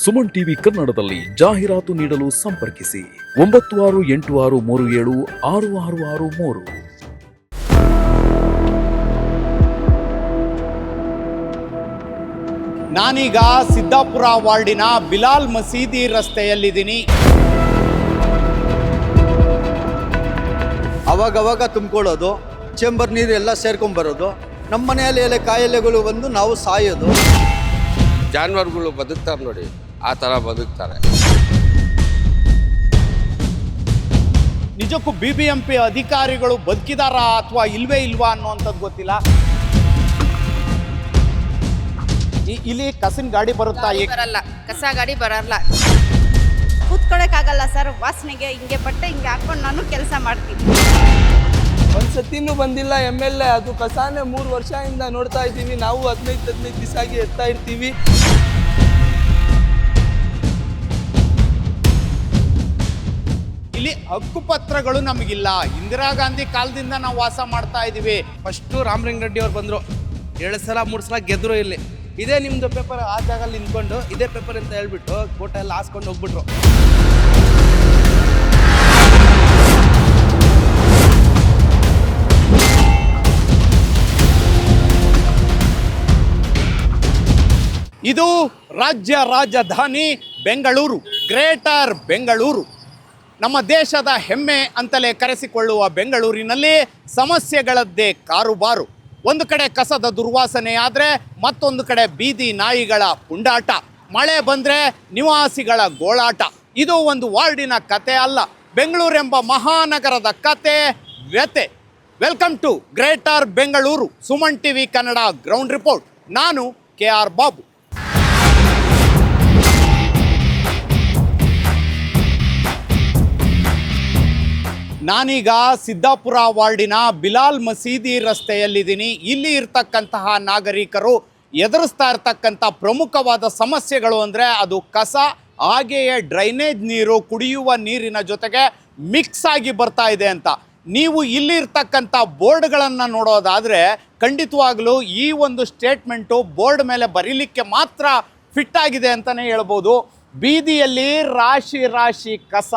Suman TV ಕನ್ನಡದಲ್ಲಿ ಜಾಹೀರಾತು ನೀಡಲು ಸಂಪರ್ಕಿಸಿ 9686376663. ನಾನೀಗ ಸಿದ್ದಾಪುರ ವಾರ್ಡಿನ ಬಿಲಾಲ್ ಮಸೀದಿ ರಸ್ತೆಯಲ್ಲಿದ್ದೀನಿ. ಅವಾಗವಾಗ ತುಂಬಿಕೊಳ್ಳೋದು, ಚೇಂಬರ್ ನೀರು ಎಲ್ಲ ಸೇರ್ಕೊಂಡ್ಬರೋದು, ನಮ್ಮ ಮನೆಯಲ್ಲಿ ಎಲೆ ಕಾಯಿಲೆಗಳು ಬಂದು ನಾವು ಸಾಯೋದು. ಜಾನುವಾರುಗಳು ಬದುಕ್ತಾರೆ ನೋಡಿ, ಆ ಥರ ಬದುಕ್ತಾರೆ. ನಿಜಕ್ಕೂ BBMP ಅಧಿಕಾರಿಗಳು ಬದುಕಿದಾರಾ ಅಥವಾ ಇಲ್ವೇ ಇಲ್ವಾ ಅನ್ನುವಂಥದ್ದು ಗೊತ್ತಿಲ್ಲ. ಇಲ್ಲಿ ಕಸಿನ ಗಾಡಿ ಬರುತ್ತಾ? ಬರಲ್ಲ, ಕಸ ಗಾಡಿ ಬರಲ್ಲ. ಕೂತ್ಕೊಳ್ಳೋಕ್ಕಾಗಲ್ಲ ಸರ್, ವಾಸನೆಗೆ ಹಿಂಗೆ ಬಟ್ಟೆ ಹಿಂಗೆ ಹಾಕೊಂಡು ನಾನು ಕೆಲಸ ಮಾಡ್ತೀನಿ. ಒಂದ್ಸತಿನೂ ಬಂದಿಲ್ಲ MLA. ಅದು ಕಸಾನೆ 3 ವರ್ಷದಿಂದ ನೋಡ್ತಾ ಇದ್ದೀವಿ ನಾವು. 15 ದಿವಸ ಆಗಿ ಎತ್ತಾ ಇರ್ತೀವಿ. ಇಲ್ಲಿ ಹಕ್ಕುಪತ್ರಗಳು ನಮಗಿಲ್ಲ. ಇಂದಿರಾ ಗಾಂಧಿ ಕಾಲದಿಂದ ನಾವು ವಾಸ ಮಾಡ್ತಾ ಇದ್ದೀವಿ. ಫಸ್ಟು ರಾಮಲಿಂಗ ರೆಡ್ಡಿ ಅವ್ರು ಬಂದರು, 2 ಸಲ 3 ಸಲ ಗೆದ್ದರು. ಇಲ್ಲಿ ಇದೇ ನಿಮ್ಮದು ಪೇಪರ್ ಆ ಜಾಗಲ್ಲಿ ನಿಂತ್ಕೊಂಡು ಇದೇ ಪೇಪರ್ ಅಂತ ಹೇಳ್ಬಿಟ್ಟು ಕೋಟ ಎಲ್ಲ ಹಾಸ್ಕೊಂಡು ಹೋಗ್ಬಿಟ್ರು. ಇದು ರಾಜ್ಯ ರಾಜಧಾನಿ ಬೆಂಗಳೂರು, ಗ್ರೇಟರ್ ಬೆಂಗಳೂರು. ನಮ್ಮ ದೇಶದ ಹೆಮ್ಮೆ ಅಂತಲೇ ಕರೆಸಿಕೊಳ್ಳುವ ಬೆಂಗಳೂರಿನಲ್ಲಿ ಸಮಸ್ಯೆಗಳದ್ದೇ ಕಾರುಬಾರು. ಒಂದು ಕಡೆ ಕಸದ ದುರ್ವಾಸನೆ ಆದರೆ ಮತ್ತೊಂದು ಕಡೆ ಬೀದಿ ನಾಯಿಗಳ ಪುಂಡಾಟ. ಮಳೆ ಬಂದರೆ ನಿವಾಸಿಗಳ ಗೋಳಾಟ. ಇದು ಒಂದು ವಾರ್ಡಿನ ಕತೆ ಅಲ್ಲ, ಬೆಂಗಳೂರೆಂಬ ಮಹಾನಗರದ ಕತೆ, ವ್ಯತೆ. Welcome to greater Bengaluru, Suman TV Kannada ground report. ನಾನು KR ಬಾಬು. ನಾನೀಗ ಸಿದ್ದಾಪುರ ವಾರ್ಡಿನ ಬಿಲಾಲ್ ಮಸೀದಿ ರಸ್ತೆಯಲ್ಲಿದ್ದೀನಿ. ಇಲ್ಲಿ ಇರ್ತಕ್ಕಂತಹ ನಾಗರಿಕರು ಎದುರಿಸ್ತಾ ಇರ್ತಕ್ಕಂಥ ಪ್ರಮುಖವಾದ ಸಮಸ್ಯೆಗಳು ಅಂದರೆ ಅದು ಕಸ, ಹಾಗೆಯೇ ಡ್ರೈನೇಜ್ ನೀರು ಕುಡಿಯುವ ನೀರಿನ ಜೊತೆಗೆ ಮಿಕ್ಸ್ ಆಗಿ ಬರ್ತಾ ಇದೆ ಅಂತ. ನೀವು ಇಲ್ಲಿ ಇರ್ತಕ್ಕಂಥ ಬೋರ್ಡ್ಗಳನ್ನು ನೋಡೋದಾದರೆ ಖಂಡಿತವಾಗಲೂ ಈ ಒಂದು ಸ್ಟೇಟ್ಮೆಂಟು ಬೋರ್ಡ್ ಮೇಲೆ ಬರೀಲಿಕ್ಕೆ ಮಾತ್ರ ಫಿಟ್ ಆಗಿದೆ ಅಂತಲೇ ಹೇಳ್ಬೋದು. ಬೀದಿಯಲ್ಲಿ ರಾಶಿ ರಾಶಿ ಕಸ,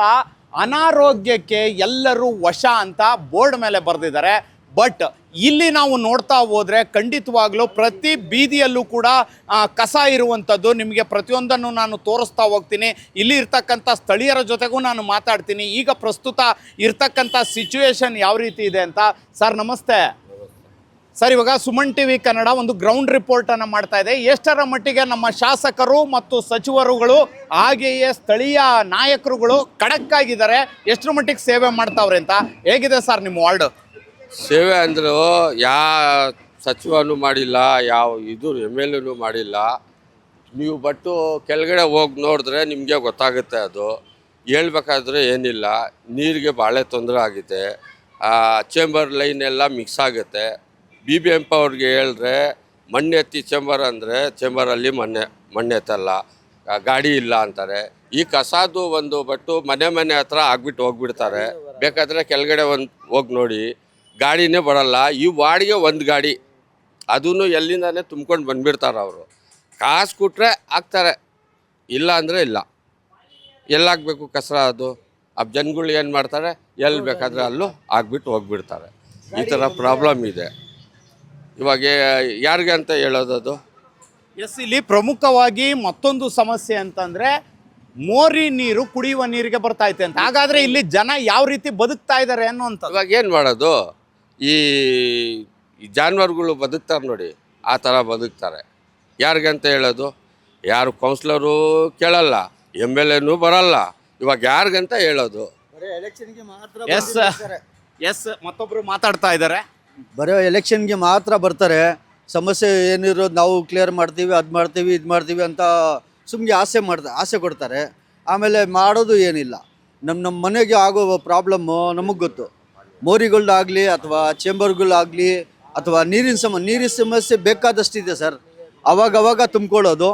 ಅನಾರೋಗ್ಯಕ್ಕೆ ಎಲ್ಲರೂ ವಶ ಅಂತ ಬೋರ್ಡ್ ಮೇಲೆ ಬರೆದಿದ್ದಾರೆ. ಬಟ್ ಇಲ್ಲಿ ನಾವು ನೋಡ್ತಾ ಹೋದರೆ ಖಂಡಿತವಾಗ್ಲೂ ಪ್ರತಿ ಬೀದಿಯಲ್ಲೂ ಕೂಡ ಕಸ ಇರುವಂಥದ್ದು. ನಿಮಗೆ ಪ್ರತಿಯೊಂದನ್ನು ನಾನು ತೋರಿಸ್ತಾ ಹೋಗ್ತೀನಿ. ಇಲ್ಲಿ ಇರ್ತಕ್ಕಂಥ ಸ್ಥಳೀಯರ ಜೊತೆಗೂ ನಾನು ಮಾತಾಡ್ತೀನಿ. ಈಗ ಪ್ರಸ್ತುತ ಇರ್ತಕ್ಕಂಥ ಸಿಚುವೇಶನ್ ಯಾವ ರೀತಿ ಇದೆ ಅಂತ. ಸರ್ ನಮಸ್ತೆ. ಸರ್, ಇವಾಗ ಸುಮನ್ ಟಿವಿ ಕನ್ನಡ ಒಂದು ಗ್ರೌಂಡ್ ರಿಪೋರ್ಟನ್ನು ಮಾಡ್ತಾ ಇದೆ. ಎಷ್ಟರ ಮಟ್ಟಿಗೆ ನಮ್ಮ ಶಾಸಕರು ಮತ್ತು ಸಚಿವರುಗಳು ಹಾಗೆಯೇ ಸ್ಥಳೀಯ ನಾಯಕರುಗಳು ಖಡಕ್ ಆಗಿದ್ದಾರೆ, ಎಷ್ಟರ ಮಟ್ಟಿಗೆ ಸೇವೆ ಮಾಡ್ತಾವ್ರೆ ಅಂತ. ಹೇಗಿದೆ ಸರ್ ನಿಮ್ಮ ವಾರ್ಡ್? ಸೇವೆ ಅಂದರೂ ಯಾವ ಸಚಿವನೂ ಮಾಡಿಲ್ಲ, ಯಾವ ಇದು MLAನೂ ಮಾಡಿಲ್ಲ. ನೀವು ಬಟ್ಟು ಕೆಳಗಡೆ ಹೋಗಿ ನೋಡಿದ್ರೆ ನಿಮಗೆ ಗೊತ್ತಾಗುತ್ತೆ. ಅದು ಹೇಳ್ಬೇಕಾದ್ರೆ ಏನಿಲ್ಲ. ನೀರಿಗೆ ಭಾಳ ತೊಂದರೆ ಆಗಿದೆ. ಚೇಂಬರ್ ಲೈನ್ ಎಲ್ಲ ಮಿಕ್ಸ್ ಆಗುತ್ತೆ. BBMP ಅವ್ರಿಗೆ ಹೇಳಿದ್ರೆ ಮಣ್ಣೆತ್ತಿ ಚೇಂಬರ್ ಅಂದರೆ ಚೇಂಬರಲ್ಲಿ ಮಣ್ಣೆತ್ತಲ್ಲ, ಗಾಡಿ ಇಲ್ಲ ಅಂತಾರೆ. ಈ ಕಸಾದು ಒಂದು ಬಟ್ಟು ಮನೆ ಹತ್ರ ಆಗ್ಬಿಟ್ಟು ಹೋಗ್ಬಿಡ್ತಾರೆ. ಬೇಕಾದರೆ ಕೆಳಗಡೆ ಹೋಗಿ ನೋಡಿ, ಗಾಡಿನೇ ಬರಲ್ಲ. ಈ ವಾರ್ಡ್ಗೆ ಒಂದು ಗಾಡಿ, ಅದೂ ಎಲ್ಲಿಂದಾನೇ ತುಂಬ್ಕೊಂಡು ಬಂದುಬಿಡ್ತಾರೆ. ಅವರು ಕಾಸು ಕೊಟ್ಟರೆ ಹಾಕ್ತಾರೆ, ಇಲ್ಲ ಅಂದರೆ ಇಲ್ಲ. ಎಲ್ಲಾಗಬೇಕು ಕಸ ಅದು? ಆ ಜನಗಳು ಏನು ಮಾಡ್ತಾರೆ, ಎಲ್ಲಿ ಬೇಕಾದರೆ ಅಲ್ಲೂ ಆಗ್ಬಿಟ್ಟು ಹೋಗ್ಬಿಡ್ತಾರೆ. ಈ ಥರ ಪ್ರಾಬ್ಲಮ್ ಇದೆ. ಇವಾಗ ಯಾರಿಗೆ ಅಂತ ಹೇಳೋದದು? ಎಸ್, ಇಲ್ಲಿ ಪ್ರಮುಖವಾಗಿ ಮತ್ತೊಂದು ಸಮಸ್ಯೆ ಅಂತಂದರೆ ಮೋರಿ ನೀರು ಕುಡಿಯುವ ನೀರಿಗೆ ಬರ್ತಾ ಐತೆ ಅಂತ. ಹಾಗಾದರೆ ಇಲ್ಲಿ ಜನ ಯಾವ ರೀತಿ ಬದುಕ್ತಾ ಇದ್ದಾರೆ ಅನ್ನುವಂಥ. ಇವಾಗ ಏನು ಮಾಡೋದು? ಈ ಜಾನುವಾರುಗಳು ಬದುಕ್ತಾರೆ ನೋಡಿ, ಆ ಥರ ಬದುಕ್ತಾರೆ. ಯಾರಿಗಂತ ಹೇಳೋದು? ಯಾರು ಕೌನ್ಸಿಲರು ಕೇಳಲ್ಲ, MLAನೂ ಬರಲ್ಲ. ಇವಾಗ ಯಾರಿಗಂತ ಹೇಳೋದು? ಎಸ್, ಮತ್ತೊಬ್ಬರು ಮಾತಾಡ್ತಾ ಇದ್ದಾರೆ. ಬರೋ ಎಲೆಕ್ಷನ್ಗೆ ಮಾತ್ರ ಬರ್ತಾರೆ. ಸಮಸ್ಯೆ ಏನಿರೋದು ನಾವು ಕ್ಲಿಯರ್ ಮಾಡ್ತೀವಿ, ಅದು ಮಾಡ್ತೀವಿ, ಇದು ಮಾಡ್ತೀವಿ ಅಂತ ಸುಮ್ಮನೆ ಆಸೆ ಕೊಡ್ತಾರೆ. ಆಮೇಲೆ ಮಾಡೋದು ಏನಿಲ್ಲ. ನಮ್ಮ ಮನೆಗೆ ಆಗೋ ಪ್ರಾಬ್ಲಮ್ಮು ನಮಗೆ ಗೊತ್ತು. ಮೋರಿಗಳಾಗಲಿ ಅಥವಾ ಚೇಂಬರ್ಗಳಾಗಲಿ ಅಥವಾ ನೀರಿನ ಸಮಸ್ಯೆ ಬೇಕಾದಷ್ಟಿದೆ ಸರ್. ಅವಾಗವಾಗ ತುಂಬಿಕೊಳ್ಳೋದು,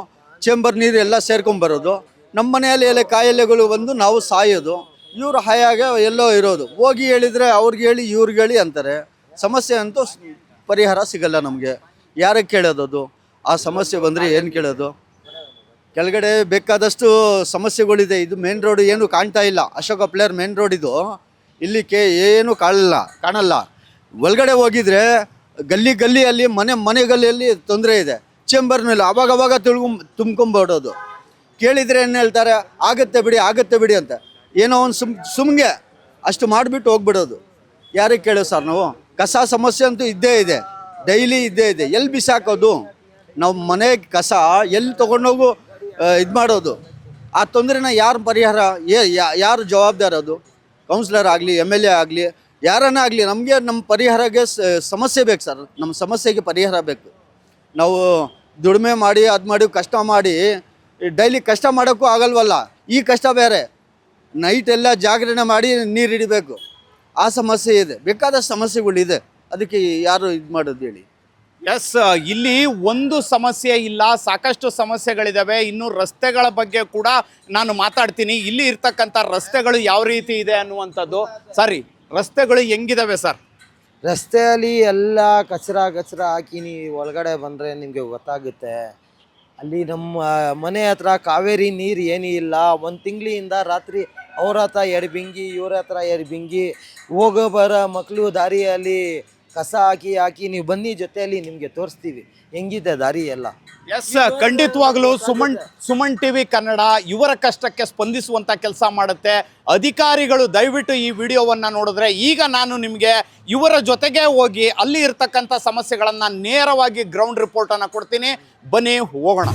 ಚೇಂಬರ್ ನೀರು ಎಲ್ಲ ಸೇರ್ಕೊಂಡ್ಬರೋದು, ನಮ್ಮ ಮನೆಯಲ್ಲಿ ಎಲೆ ಕಾಯಿಲೆಗಳು ಬಂದು ನಾವು ಸಾಯೋದು. ಇವರು ಹಾಯಾಗೆ ಎಲ್ಲೋ ಇರೋದು. ಹೋಗಿ ಹೇಳಿದರೆ ಅವ್ರಿಗೆ ಹೇಳಿ ಇವ್ರಿಗೆ ಹೇಳಿ ಅಂತಾರೆ. ಸಮಸ್ಯೆ ಅಂತೂ ಪರಿಹಾರ ಸಿಗಲ್ಲ ನಮಗೆ. ಯಾರಿಗೆ ಕೇಳೋದು? ಆ ಸಮಸ್ಯೆ ಬಂದರೆ ಏನು ಕೇಳೋದು? ಕೆಳಗಡೆ ಬೇಕಾದಷ್ಟು ಸಮಸ್ಯೆಗಳಿದೆ. ಇದು ಮೇನ್ ರೋಡ್ ಏನು ಕಾಣ್ತಾ ಇಲ್ಲ. ಅಶೋಕ ಪ್ಲೇಯರ್ ಮೇನ್ ರೋಡ್ ಇದು. ಇಲ್ಲಿ ಏನು ಕಾಣಲ್ಲ. ಒಳಗಡೆ ಹೋಗಿದ್ರೆ ಗಲ್ಲಿಯಲ್ಲಿ ಮನೆ ಗಲ್ಲಿಯಲ್ಲಿ ತೊಂದರೆ ಇದೆ. ಚೇಂಬರ್ನಲ್ಲಿ ಅವಾಗ ತುಂಬ್ಕೊಂಬಿಡೋದು. ಕೇಳಿದರೆ ಏನು ಹೇಳ್ತಾರೆ, ಆಗುತ್ತೆ ಬಿಡಿ ಅಂತ. ಏನೋ ಒಂದು ಸುಮ್ಗೆ ಅಷ್ಟು ಮಾಡಿಬಿಟ್ಟು ಹೋಗ್ಬಿಡೋದು. ಯಾರಿಗೆ ಕೇಳೋ ಸರ್ ನಾವು? ಕಸ ಸಮಸ್ಯೆ ಅಂತೂ ಇದ್ದೇ ಇದೆ, ಡೈಲಿ ಇದ್ದೇ ಇದೆ. ಎಲ್ಲಿ ಬಿಸಾಕೋದು? ನಾವು ಮನೆ ಕಸ ಎಲ್ಲಿ ತೊಗೊಂಡೋಗು ಇದು ಮಾಡೋದು? ಆ ತೊಂದರೆನ ಯಾರು ಪರಿಹಾರ, ಯಾರು ಜವಾಬ್ದಾರ? ಅದು ಕೌನ್ಸಿಲರ್ ಆಗಲಿ, MLA ಆಗಲಿ, ಯಾರನ್ನ ಆಗಲಿ, ನಮಗೆ ನಮ್ಮ ಪರಿಹಾರಕ್ಕೆ ಸಮಸ್ಯೆ ಬೇಕು ಸರ್. ನಮ್ಮ ಸಮಸ್ಯೆಗೆ ಪರಿಹಾರ ಬೇಕು. ನಾವು ದುಡಿಮೆ ಮಾಡಿ ಕಷ್ಟ ಮಾಡಿ ಡೈಲಿ ಕಷ್ಟ ಮಾಡೋಕ್ಕೂ ಆಗಲ್ವಲ್ಲ. ಈ ಕಷ್ಟ ಬೇರೆ, ನೈಟ್ ಎಲ್ಲ ಜಾಗರಣೆ ಮಾಡಿ ನೀರು ಹಿಡಿಬೇಕು. ಆ ಸಮಸ್ಯೆ ಇದೆ, ಬೇಕಾದಷ್ಟು ಸಮಸ್ಯೆಗಳಿದೆ. ಅದಕ್ಕೆ ಯಾರು ಇದು ಮಾಡೋದು ಹೇಳಿ? ಎಸ್, ಇಲ್ಲಿ ಒಂದು ಸಮಸ್ಯೆ ಇಲ್ಲ, ಸಾಕಷ್ಟು ಸಮಸ್ಯೆಗಳಿದ್ದಾವೆ. ಇನ್ನು ರಸ್ತೆಗಳ ಬಗ್ಗೆ ಕೂಡ ನಾನು ಮಾತಾಡ್ತೀನಿ. ಇಲ್ಲಿ ಇರ್ತಕ್ಕಂಥ ರಸ್ತೆಗಳು ಯಾವ ರೀತಿ ಇದೆ ಅನ್ನುವಂಥದ್ದು. ಸರಿ, ರಸ್ತೆಗಳು ಹೆಂಗಿದಾವೆ ಸರ್? ರಸ್ತೆಯಲ್ಲಿ ಎಲ್ಲ ಕಚರ ಹಾಕಿ ನೀವು ಒಳಗಡೆ ಬಂದರೆ ನಿಮಗೆ ಗೊತ್ತಾಗುತ್ತೆ. ಅಲ್ಲಿ ನಮ್ಮ ಮನೆ ಹತ್ರ ಕಾವೇರಿ ನೀರು ಏನೂ ಇಲ್ಲ. ಒಂದು ತಿಂಗಳಿಂದ ರಾತ್ರಿ ಅವ್ರ ಹತ್ರ 2 ಬಿಂಗಿ, ಇವ್ರ ಹತ್ರ 2 ಬಿಂಗಿ, ಹೋಗೋ ಬರೋ ಮಕ್ಕಳು ದಾರಿಯಲ್ಲಿ ಕಸ ಹಾಕಿ ನೀವು ಬನ್ನಿ, ಜೊತೆಯಲ್ಲಿ ನಿಮಗೆ ತೋರಿಸ್ತೀವಿ ಹೆಂಗಿದೆ ದಾರಿ ಎಲ್ಲ. ಎಸ್, ಖಂಡಿತವಾಗ್ಲೂ ಸುಮನ್ ಟಿವಿ ಕನ್ನಡ ಇವರ ಕಷ್ಟಕ್ಕೆ ಸ್ಪಂದಿಸುವಂತ ಕೆಲಸ ಮಾಡುತ್ತೆ. ಅಧಿಕಾರಿಗಳು ದಯವಿಟ್ಟು ಈ ವಿಡಿಯೋವನ್ನ ನೋಡಿದ್ರೆ, ಈಗ ನಾನು ನಿಮಗೆ ಇವರ ಜೊತೆಗೆ ಹೋಗಿ ಅಲ್ಲಿ ಇರ್ತಕ್ಕಂಥ ಸಮಸ್ಯೆಗಳನ್ನ ನೇರವಾಗಿ ಗ್ರೌಂಡ್ ರಿಪೋರ್ಟ್ ಅನ್ನ ಕೊಡ್ತೀನಿ. ಬನ್ನಿ ಹೋಗೋಣ.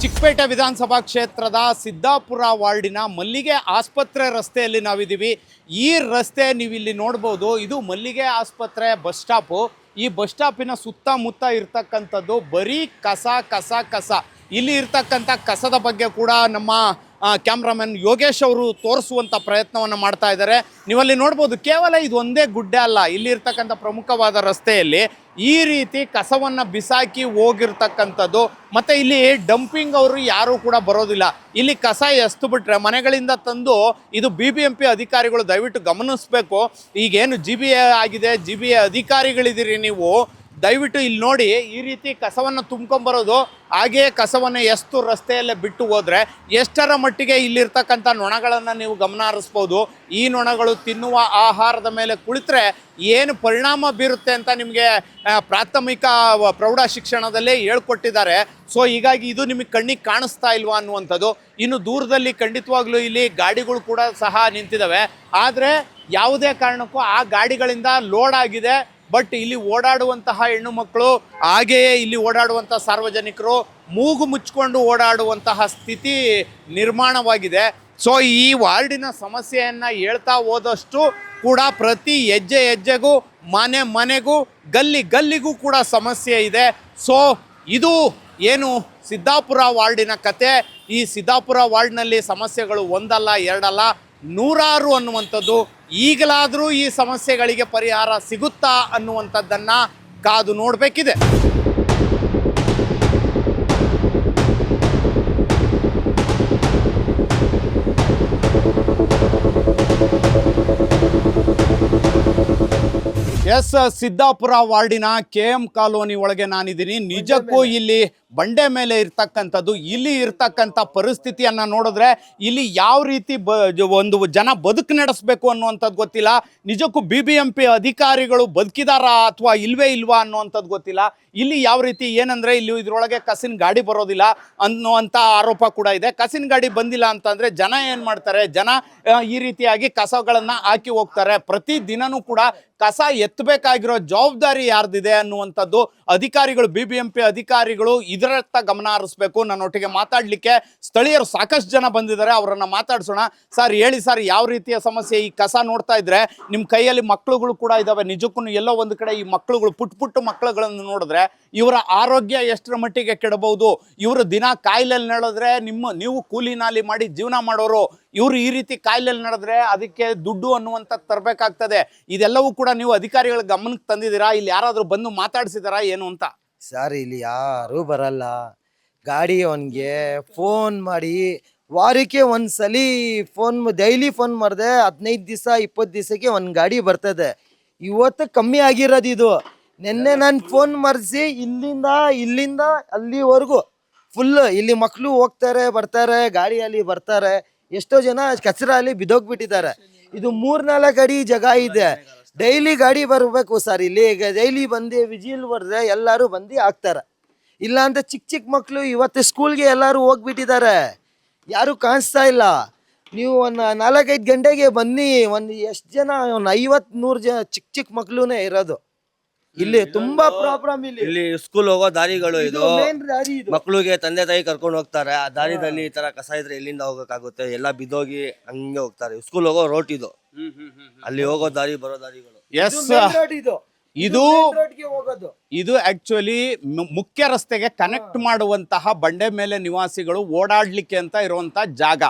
ಚಿಕ್ಕಪೇಟೆ ವಿಧಾನಸಭಾ ಕ್ಷೇತ್ರದ ಸಿದ್ದಾಪುರ ವಾರ್ಡಿನ ಮಲ್ಲಿಗೆ ಆಸ್ಪತ್ರೆ ರಸ್ತೆಯಲ್ಲಿ ನಾವಿದ್ದೀವಿ. ಈ ರಸ್ತೆ ನೀವಿಲ್ಲಿ ನೋಡ್ಬೋದು, ಇದು ಮಲ್ಲಿಗೆ ಆಸ್ಪತ್ರೆ ಬಸ್ ಸ್ಟಾಪು. ಈ ಬಸ್ ಸ್ಟಾಪಿನ ಸುತ್ತಮುತ್ತ ಇರ್ತಕ್ಕಂಥದ್ದು ಬರೀ ಕಸ. ಇಲ್ಲಿ ಇರ್ತಕ್ಕಂಥ ಕಸದ ಬಗ್ಗೆ ಕೂಡ ನಮ್ಮ ಕ್ಯಾಮ್ರಾಮನ್ ಯೋಗೇಶ್ ಅವರು ತೋರಿಸುವಂಥ ಪ್ರಯತ್ನವನ್ನು ಮಾಡ್ತಾ ಇದ್ದಾರೆ. ನೀವಲ್ಲಿ ನೋಡ್ಬೋದು, ಕೇವಲ ಇದು ಒಂದೇ ಗುಡ್ಡೆ ಅಲ್ಲ, ಇಲ್ಲಿ ಇರ್ತಕ್ಕಂಥ ಪ್ರಮುಖವಾದ ರಸ್ತೆಯಲ್ಲಿ ಈ ರೀತಿ ಕಸವನ್ನು ಬಿಸಾಕಿ ಹೋಗಿರ್ತಕ್ಕಂಥದ್ದು. ಮತ್ತು ಇಲ್ಲಿ ಡಂಪಿಂಗ್ ಅವರು ಯಾರೂ ಕೂಡ ಬರೋದಿಲ್ಲ. ಇಲ್ಲಿ ಕಸ ಎಸ್ತು ಬಿಟ್ರೆ ಮನೆಗಳಿಂದ ತಂದು, ಇದು BBMP ಅಧಿಕಾರಿಗಳು ದಯವಿಟ್ಟು ಗಮನಿಸಬೇಕು. ಈಗೇನು GBA ಆಗಿದೆ, GBA ಅಧಿಕಾರಿಗಳಿದ್ದೀರಿ ನೀವು, ದಯವಿಟ್ಟು ಇಲ್ಲಿ ನೋಡಿ, ಈ ರೀತಿ ಕಸವನ್ನು ತುಂಬ್ಕೊಂಬರೋದು, ಹಾಗೆಯೇ ಕಸವನ್ನು ಎಸ್ತು ರಸ್ತೆಯಲ್ಲೇ ಬಿಟ್ಟು ಹೋದರೆ ಎಷ್ಟರ ಮಟ್ಟಿಗೆ ಇಲ್ಲಿರ್ತಕ್ಕಂಥ ನೊಣಗಳನ್ನು ನೀವು ಗಮನ ಹರಿಸ್ಬೋದು. ಈ ನೊಣಗಳು ತಿನ್ನುವ ಆಹಾರದ ಮೇಲೆ ಕುಳಿತರೆ ಏನು ಪರಿಣಾಮ ಬೀರುತ್ತೆ ಅಂತ ನಿಮಗೆ ಪ್ರಾಥಮಿಕ ಪ್ರೌಢ ಶಿಕ್ಷಣದಲ್ಲೇ ಹೇಳ್ಕೊಟ್ಟಿದ್ದಾರೆ. ಸೊ ಹೀಗಾಗಿ ಇದು ನಿಮಗೆ ಕಣ್ಣಿಗೆ ಕಾಣಿಸ್ತಾ ಇಲ್ವಾ ಅನ್ನುವಂಥದ್ದು. ಇನ್ನು ದೂರದಲ್ಲಿ ಖಂಡಿತವಾಗ್ಲೂ ಇಲ್ಲಿ ಗಾಡಿಗಳು ಕೂಡ ಸಹ ನಿಂತಿದ್ದಾವೆ. ಆದರೆ ಯಾವುದೇ ಕಾರಣಕ್ಕೂ ಆ ಗಾಡಿಗಳಿಂದ ಲೋಡ್ ಆಗಿದೆ. ಬಟ್ ಇಲ್ಲಿ ಓಡಾಡುವಂತಹ ಹೆಣ್ಣು ಮಕ್ಕಳು, ಹಾಗೆಯೇ ಇಲ್ಲಿ ಓಡಾಡುವಂಥ ಸಾರ್ವಜನಿಕರು ಮೂಗು ಮುಚ್ಕೊಂಡು ಓಡಾಡುವಂತಹ ಸ್ಥಿತಿ ನಿರ್ಮಾಣವಾಗಿದೆ. ಸೊ ಈ ವಾರ್ಡಿನ ಸಮಸ್ಯೆಯನ್ನು ಹೇಳ್ತಾ ಹೋದಷ್ಟು ಕೂಡ ಪ್ರತಿ ಹೆಜ್ಜೆಗೂ ಮನೆಗೂ ಗಲ್ಲಿಗೂ ಕೂಡ ಸಮಸ್ಯೆ ಇದೆ. ಸೊ ಇದು ಏನು ಸಿದ್ದಾಪುರ ವಾರ್ಡಿನ ಕತೆ. ಈ ಸಿದ್ದಾಪುರ ವಾರ್ಡ್ನಲ್ಲಿ ಸಮಸ್ಯೆಗಳು ಒಂದಲ್ಲ ಎರಡಲ್ಲ, 100 ಅನ್ನುವಂಥದ್ದು. ಈಗಲಾದರೂ ಈ ಸಮಸ್ಯೆಗಳಿಗೆ ಪರಿಹಾರ ಸಿಗುತ್ತಾ ಅನ್ನುವಂಥದ್ದನ್ನು ಕಾದು ನೋಡಬೇಕಿದೆ. ಎಸ್, ಸಿದ್ದಾಪುರ ವಾರ್ಡಿನ KM ಕಾಲೋನಿ ಒಳಗೆ ನಾನಿದ್ದೀನಿ. ನಿಜಕ್ಕೂ ಇಲ್ಲಿ ಬಂಡೆ ಮೇಲೆ ಇರ್ತಕ್ಕಂಥದ್ದು, ಇಲ್ಲಿ ಇರ್ತಕ್ಕಂಥ ಪರಿಸ್ಥಿತಿಯನ್ನು ನೋಡಿದ್ರೆ ಇಲ್ಲಿ ಯಾವ ರೀತಿ ಒಂದು ಜನ ಬದುಕು ನಡೆಸಬೇಕು ಅನ್ನುವಂಥದ್ದು ಗೊತ್ತಿಲ್ಲ. ನಿಜಕ್ಕೂ BBMP ಅಧಿಕಾರಿಗಳು ಬದುಕಿದಾರಾ ಅಥವಾ ಇಲ್ವಾ ಅನ್ನುವಂಥದ್ದು ಗೊತ್ತಿಲ್ಲ. ಇಲ್ಲಿ ಯಾವ ರೀತಿ ಏನಂದರೆ, ಇಲ್ಲಿ ಇದರೊಳಗೆ ಕಸಿನ ಗಾಡಿ ಬರೋದಿಲ್ಲ ಅನ್ನುವಂಥ ಆರೋಪ ಕೂಡ ಇದೆ. ಕಸಿನ ಗಾಡಿ ಬಂದಿಲ್ಲ ಅಂತಂದರೆ ಜನ ಏನು ಮಾಡ್ತಾರೆ, ಜನ ಈ ರೀತಿಯಾಗಿ ಕಸಗಳನ್ನು ಹಾಕಿ ಹೋಗ್ತಾರೆ. ಪ್ರತಿ ದಿನನೂ ಕೂಡ ಕಸ ಎತ್ತಬೇಕಾಗಿರೋ ಜವಾಬ್ದಾರಿ ಯಾರ್ದಿದೆ ಅನ್ನುವಂಥದ್ದು ಅಧಿಕಾರಿಗಳು, BBMP ಅಧಿಕಾರಿಗಳು ಇದರತ್ತ ಗಮನ ಹರಿಸ್ಬೇಕು. ನನ್ನೊಟ್ಟಿಗೆ ಮಾತಾಡ್ಲಿಕ್ಕೆ ಸ್ಥಳೀಯರು ಸಾಕಷ್ಟು ಜನ ಬಂದಿದ್ದಾರೆ, ಅವರನ್ನ ಮಾತಾಡ್ಸೋಣ. ಸರ್ ಹೇಳಿ ಸರ್, ಯಾವ ರೀತಿಯ ಸಮಸ್ಯೆ? ಈ ಕಸ ನೋಡ್ತಾ ಇದ್ರೆ ನಿಮ್ಮ ಕೈಯಲ್ಲಿ ಮಕ್ಕಳುಗಳು ಕೂಡ ಇದಾವೆ, ನಿಜಕ್ಕೂ ಎಲ್ಲೋ ಒಂದು ಕಡೆ ಈ ಮಕ್ಕಳುಗಳು ಪುಟ್ಟ ಮಕ್ಕಳುಗಳನ್ನು ನೋಡಿದ್ರೆ ಇವರ ಆರೋಗ್ಯ ಎಷ್ಟರ ಮಟ್ಟಿಗೆ ಕೆಡಬಹುದು, ಇವರು ದಿನ ಕಾಯಿಲೆಯಲ್ಲಿ ನಡೆದ್ರೆ ನೀವು ಕೂಲಿ ನಾಲಿ ಮಾಡಿ ಜೀವನ ಮಾಡೋರು, ಇವರು ಈ ರೀತಿ ಕಾಯಿಲೆಯಲ್ಲಿ ನಡೆದ್ರೆ ಅದಕ್ಕೆ ದುಡ್ಡು ಅನ್ನುವಂಥ ತರಬೇಕಾಗ್ತದೆ. ಇದೆಲ್ಲವೂ ಕೂಡ ನೀವು ಅಧಿಕಾರಿಗಳ ಗಮನಕ್ಕೆ ತಂದಿದ್ದೀರಾ? ಇಲ್ಲಿ ಯಾರಾದರೂ ಬಂದು ಮಾತಾಡ್ಸಿದಾರಾ ಏನು ಅಂತ? ಸರ್ ಇಲ್ಲಿ ಯಾರೂ ಬರಲ್ಲ. ಗಾಡಿ ಅವನಿಗೆ ಫೋನ್ ಮಾಡಿ ವಾರಕ್ಕೆ ಒಂದ್ಸಲಿ ಡೈಲಿ ಫೋನ್ ಮಾಡಿದೆ, 15 ದಿವಸ 20 ದಿವಸಕ್ಕೆ ಒಂದು ಗಾಡಿ ಬರ್ತದೆ. ಇವತ್ತು ಕಮ್ಮಿ ಆಗಿರೋದು ಇದು. ನಿನ್ನೆ ನಾನು ಫೋನ್ ಮಾಡಿಸಿ ಇಲ್ಲಿಂದ ಅಲ್ಲಿವರೆಗೂ ಫುಲ್ ಇಲ್ಲಿ ಮಕ್ಕಳು ಹೋಗ್ತಾರೆ ಬರ್ತಾರೆ, ಗಾಡಿಯಲ್ಲಿ ಬರ್ತಾರೆ, ಎಷ್ಟೋ ಜನ ಕಚರ ಅಲ್ಲಿ ಬಿದ್ದೋಗ್ಬಿಟ್ಟಿದ್ದಾರೆ. ಇದು 3-4 ಅಡಿ ಜಾಗ ಇದೆ, ಡೈಲಿ ಗಾಡಿ ಬರಬೇಕು ಸರ್. ಇಲ್ಲಿ ಡೈಲಿ ಬಂದು ವಿಜಿಲ್ ಬರೆದ್ರೆ ಎಲ್ಲರೂ ಬಂದು ಹಾಕ್ತಾರೆ. ಇಲ್ಲ ಅಂತ ಚಿಕ್ಕ ಮಕ್ಕಳು ಇವತ್ತು ಸ್ಕೂಲ್ಗೆ ಎಲ್ಲರೂ ಹೋಗ್ಬಿಟ್ಟಿದ್ದಾರೆ, ಯಾರು ಕಾಣಿಸ್ತಾ ಇಲ್ಲ. ನೀವು ಒಂದು 4-5 ಗಂಟೆಗೆ ಬನ್ನಿ, ಎಷ್ಟು ಜನ, ಒಂದು 50-100 ಜನ ಚಿಕ್ಕ ಮಕ್ಕಳುನೇ ಇರೋದು. ಇಲ್ಲಿ ತುಂಬಾ ಪ್ರಾಬ್ಲಮ್. ಇಲ್ಲಿ ಸ್ಕೂಲ್ ಹೋಗೋ ದಾರಿಗಳು ಇದು, ಮೇನ್ ದಾರಿ ಇದು. ಮಕ್ಕಳಿಗೆ ತಂದೆ ತಾಯಿ ಕರ್ಕೊಂಡು ಹೋಗ್ತಾರೆ. ಆ ದಾರಿದಲ್ಲಿ ಈ ತರ ಕಸ ಇದ್ರೆ ಎಲ್ಲಿಂದ ಹೋಗಕ್ಕಾಗುತ್ತೆ? ಎಲ್ಲ ಬಿದ್ದೋಗಿ ಹಂಗೆ ಹೋಗ್ತಾರೆ. ಸ್ಕೂಲ್ ಹೋಗೋ ರೋಡ್ ಇದು, ಅಲ್ಲಿ ಹೋಗೋ ದಾರಿ ಬರೋ ದಾರಿಗಳು. ಎಸ್, ಇದು ಆಕ್ಚುಲಿ ಮುಖ್ಯ ರಸ್ತೆಗೆ ಕನೆಕ್ಟ್ ಮಾಡುವಂತಹ ಬಂಡೆ ಮೇಲೆ ನಿವಾಸಿಗಳು ಓಡಾಡ್ಲಿಕ್ಕೆ ಅಂತ ಇರುವಂತ ಜಾಗ.